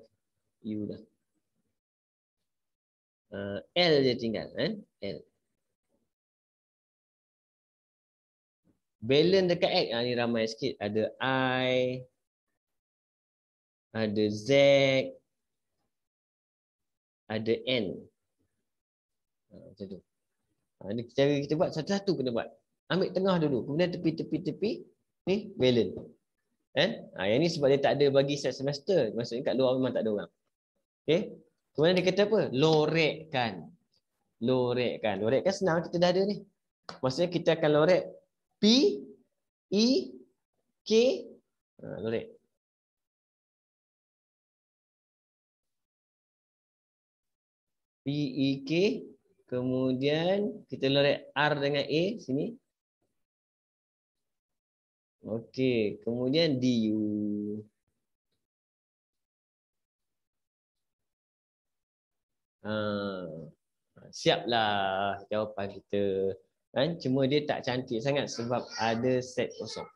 A: U dah. L je tinggal kan? L. Balance dekat X ni ramai sikit. Ada I, ada Z, ada N. Macam tu. Ni cara kita buat satu-satu kena buat. Ambil tengah dulu. Kemudian tepi-tepi ni balance. Kan? Yang ni sebab dia tak ada bagi set semester. Maksudnya kat luar memang tak ada orang. Okey. Kemudian dia kata apa? Lorekkan. Lorekkan. Lorekkan senang, kita dah ada ni. Maksudnya kita akan lorek P, E, K. Lorek. P, E, K. Kemudian kita lorek R dengan A sini. Okey. Kemudian DU. Siaplah jawapan kita. Kan? Cuma dia tak cantik sangat sebab ada set kosong.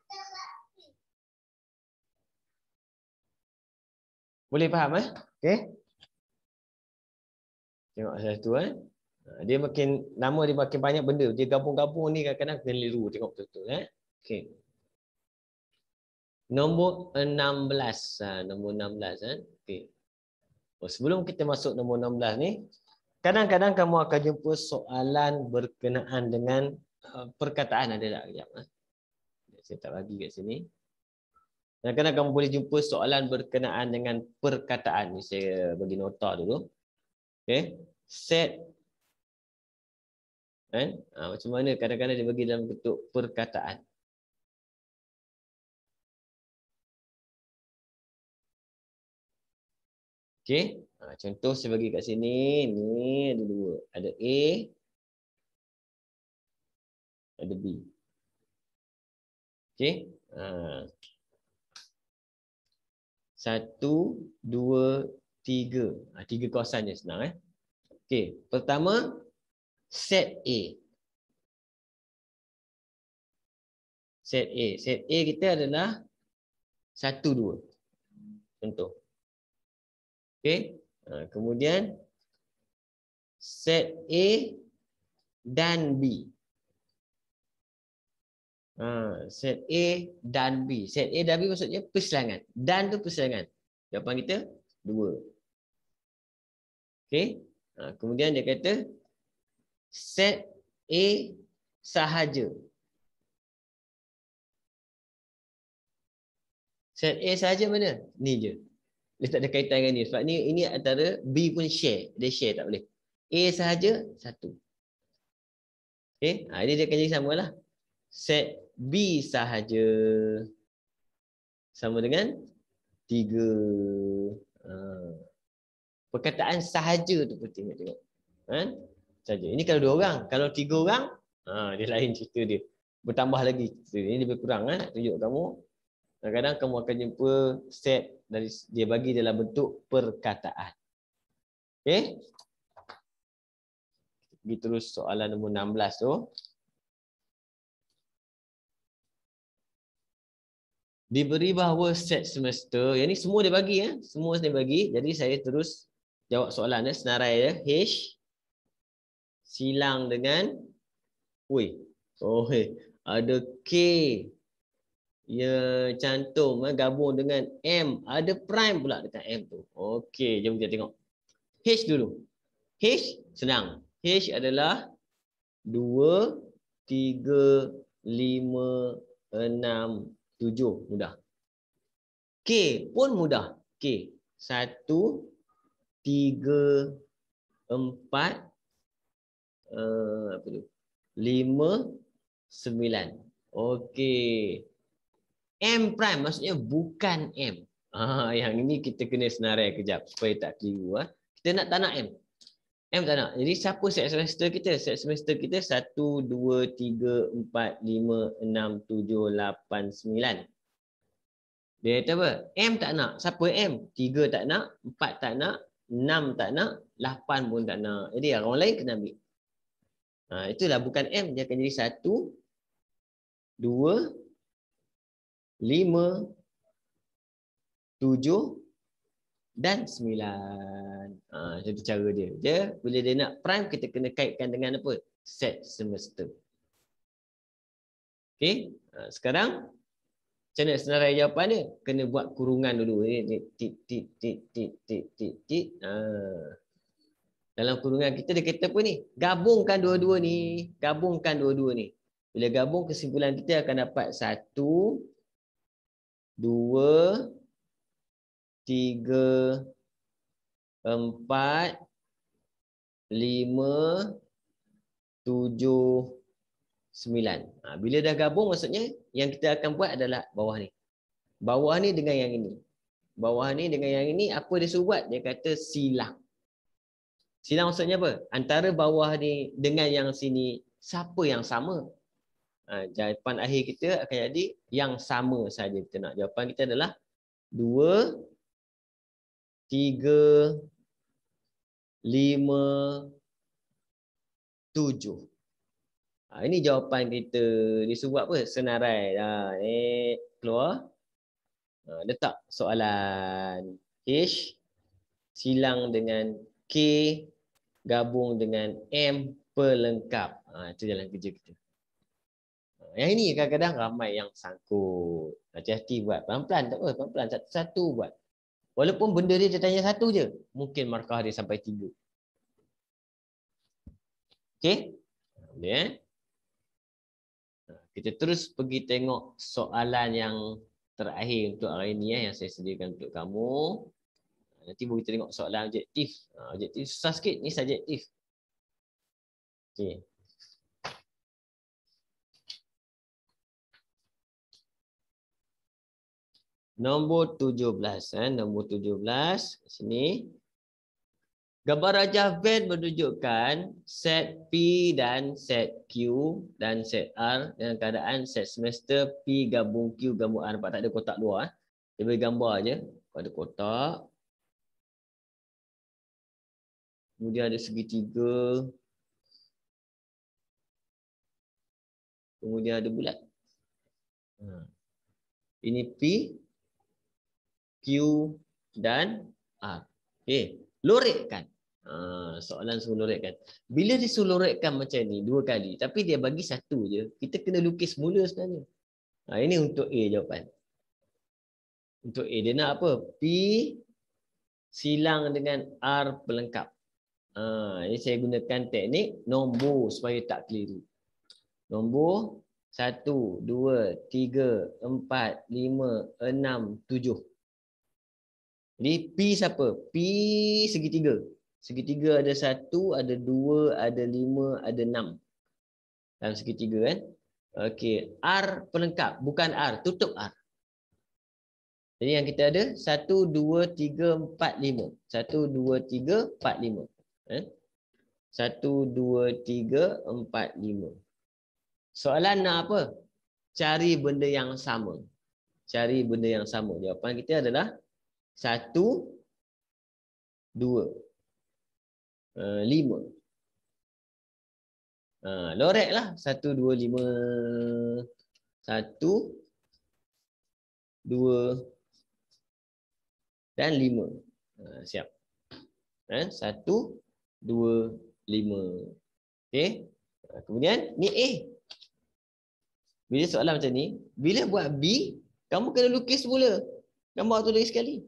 A: Boleh faham okey? Tengok satu dia makin nama dia makin banyak benda. Dia gabung-gabung ni kadang-kadang keliru. Tengok betul-betul okey. Nombor 16. Nombor 16 okey. Sebelum kita masuk nombor 16 ni, kadang-kadang kamu akan jumpa soalan berkenaan dengan perkataan. Ada tak? Sekejap. Saya tak bagi kat sini. Kadang-kadang kamu boleh jumpa soalan berkenaan dengan perkataan. Ni saya bagi nota dulu. Okey. Set. Macam mana kadang-kadang dia bagi dalam bentuk perkataan. Okey. Contoh saya bagi kat sini. Ni ada dua. Ada A. Ada B. Okey. 1, 2, 3. 3 kawasan je senang Okey. Pertama, set A. Set A. Set A kita adalah 1, 2. Contoh. Okey. Kemudian set A dan B. Set A dan B. Set A dan B maksudnya persilangan. Dan tu persilangan. Jawapan kita 2. Okey. Kemudian dia kata set A sahaja. Set A sahaja mana? Ni je. Dia tak ada kaitan dengan ni. Sebab ni ini antara B pun share. Dia share tak boleh. A sahaja 1. Okey. Ini dia akan jadi samalah. Set B sahaja sama dengan 3. Perkataan sahaja tu penting nak tengok. Sahaja. Ini kalau 2 orang. Kalau 3 orang, dia lain cerita dia. Bertambah lagi. Ini lebih kurang. Tunjuk kamu. Kadang-kadang kamu akan jumpa set dari dia bagi dalam bentuk perkataan. Okey. Pergi terus soalan nombor 16 tu. Diberi bahawa set semester, yang ni semua dia bagi semua dia bagi. Jadi saya terus jawab soalan senarai H silang dengan ada K Ya, cantum gabung dengan M. Ada prime pula dekat M tu. Okey, jom kita tengok. H dulu. H senang. H adalah 2, 3, 5, 6, 7. Mudah. K pun mudah. K. 1, 3, 4, apa tu? 5, 9. Okey. M prime maksudnya bukan M. Yang ini kita kena senarai kejap supaya tak keliru. Kita tak nak M. M tak nak. Jadi siapa set semester kita? Set semester kita 1, 2, 3, 4, 5, 6, 7, 8, 9. Dia kata apa? M tak nak. Siapa M? 3 tak nak, 4 tak nak, 6 tak nak, 8 pun tak nak. Jadi orang lain kena ambil. Itulah bukan M. Dia akan jadi 1, 2, 5, 7 dan 9. Itu cara dia. Bila dia nak prime, kita kena kaitkan dengan apa? Set semester. Okey. Sekarang macam mana senarai jawapan dia? Kena buat kurungan dulu. Dalam kurungan kita dia kata apa ni? Gabungkan dua-dua ni. Gabungkan dua-dua ni. Bila gabung, kesimpulan kita akan dapat 1, 2, 3, 4, 5, 7, 9. Bila dah gabung, maksudnya yang kita akan buat adalah bawah ni. Bawah ni dengan yang ini. Bawah ni dengan yang ini, apa dia suruh buat? Dia kata silang. Silang maksudnya apa? Antara bawah ni dengan yang sini, siapa yang sama? Jawapan akhir kita akan jadi yang sama saja kita nak. Jawapan kita adalah 2, 3, 5, 7. Ini jawapan kita. Disebut apa? Senarai. Keluar. Letak soalan. H silang dengan K gabung dengan M pelengkap. Itu jalan kerja kita. Yang ini kadang-kadang ramai yang sangkut. Hati-hati buat. Pelan-pelan tak apa. Pelan-pelan satu-satu buat. Walaupun benda dia tanya satu je. Mungkin markah dia sampai 3. Okey? Boleh Kita terus pergi tengok soalan yang terakhir untuk hari ini yang saya sediakan untuk kamu. Nanti baru kita tengok soalan objektif. Objektif susah sikit. Ni subjektif. Okey. Nombor 17. Nombor 17. Sini. Gambar rajah Venn menunjukkan set P dan set Q dan set R dengan keadaan set semester P gabung Q gabung R. Nampak tak ada kotak luar. Dia beri gambar je. Ada kotak. Kemudian ada segitiga. Kemudian ada bulat. Ini P, Q dan R. Okey, lorekkan. Soalan suruh lorekkan. Bila dia suruh lorekkan macam ni 2 kali, tapi dia bagi 1 je, kita kena lukis mula sebenarnya. Ini untuk A jawapan. Untuk A dia nak apa? P silang dengan R pelengkap. Ini saya gunakan teknik nombor supaya tak keliru. Nombor 1, 2, 3, 4, 5, 6, 7. Jadi P siapa? P segitiga. Segitiga ada 1, ada 2, ada 5, ada 6. Dalam segitiga kan. Okey, R pelengkap. Bukan R, tutup R. Jadi yang kita ada 1, 2, 3, 4, 5. 1, 2, 3, 4, 5. 1, 2, 3, 4, 5. Soalan nak apa? Cari benda yang sama. Cari benda yang sama. Jawapan kita adalah 1, 2, 5. Lorek lah. 1, 2, 5. 1, 2 dan 5. Siap. 1, 2, 5. Okey. Kemudian ni A. Bila soalan macam ni, bila buat B, kamu kena lukis semula. Gambar tu lagi sekali.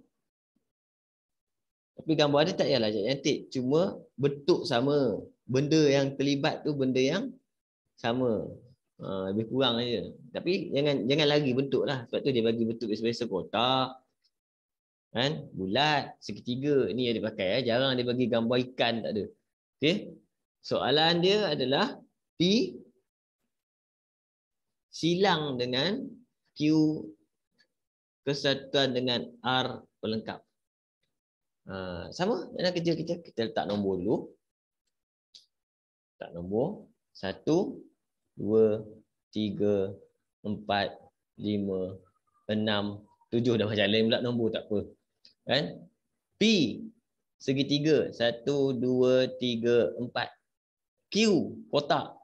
A: Tapi gambar dia tak payahlah cantik. Cuma bentuk sama. Benda yang terlibat tu benda yang sama. Lebih kurang aja. Tapi jangan lagi bentuk lah. Sebab tu dia bagi bentuk biasa-biasa kotak. Kan? Bulat, segitiga. Ni yang dia pakai. Jarang dia bagi gambar ikan, tak ada. Okey. Soalan dia adalah P silang dengan Q kesatuan dengan R pelengkap. Sama dalam kerja kita. Kita letak nombor dulu. Letak nombor 1, 2, 3, 4, 5, 6, 7. Dah macam lain pula nombor, tak apa. Kan? P segitiga 1, 2, 3, 4. Q kotak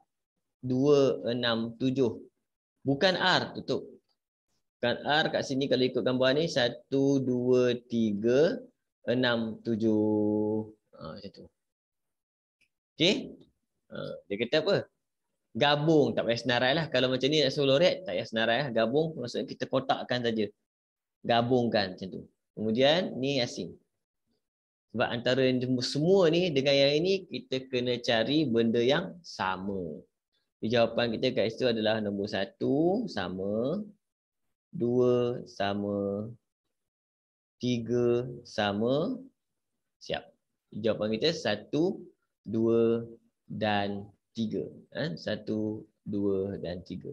A: 2, 6, 7. Bukan R, tutup. Bukan R kat sini kalau ikut gambar ni 1, 2, 3, 6, 7. Macam tu. Okey? Dia kata apa? Gabung, tak payah senarai lah. Kalau macam ni nak suruh lorek, tak payah senarai lah. Gabung maksudnya kita kotakkan saja. Gabungkan macam tu. Kemudian ni asing. Sebab antara semua ni dengan yang ini kita kena cari benda yang sama. Jawapan kita kat situ adalah nombor 1 sama, 2 sama, 3 sama. Siap. Jawapan kita 1, 2 dan 3. 1, 2 dan 3.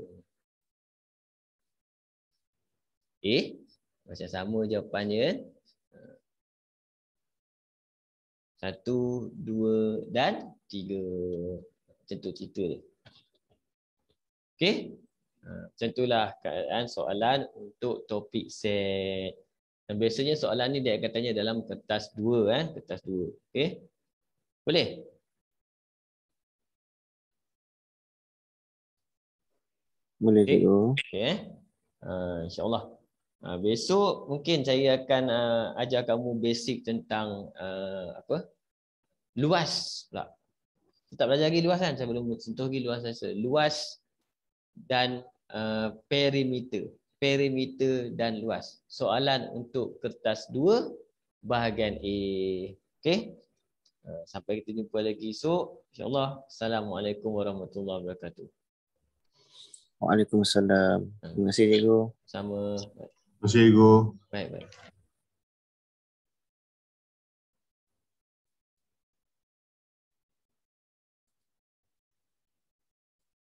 A: Macam sama jawapannya. 1, 2 dan 3. Macam tu cerita dia. Okey? Macam itulah keadaan soalan untuk topik set. Dan biasanya soalan ni dia akan tanya dalam kertas 2. Kertas 2. Okey? Boleh?
B: Boleh cikgu.
A: Okey. InsyaAllah. Besok mungkin saya akan ajar kamu basic tentang luas pula. Tak belajar lagi luas kan? Saya belum sentuh lagi luas saya. Luas dan perimeter. Perimeter dan luas. Soalan untuk kertas 2 bahagian A. Okey? Sampai kita jumpa lagi esok. InsyaAllah. Assalamualaikum warahmatullahi wabarakatuh.
B: Waalaikumsalam. Terima kasih cikgu.
A: Sama.
C: Terima kasih cikgu.
A: Baik.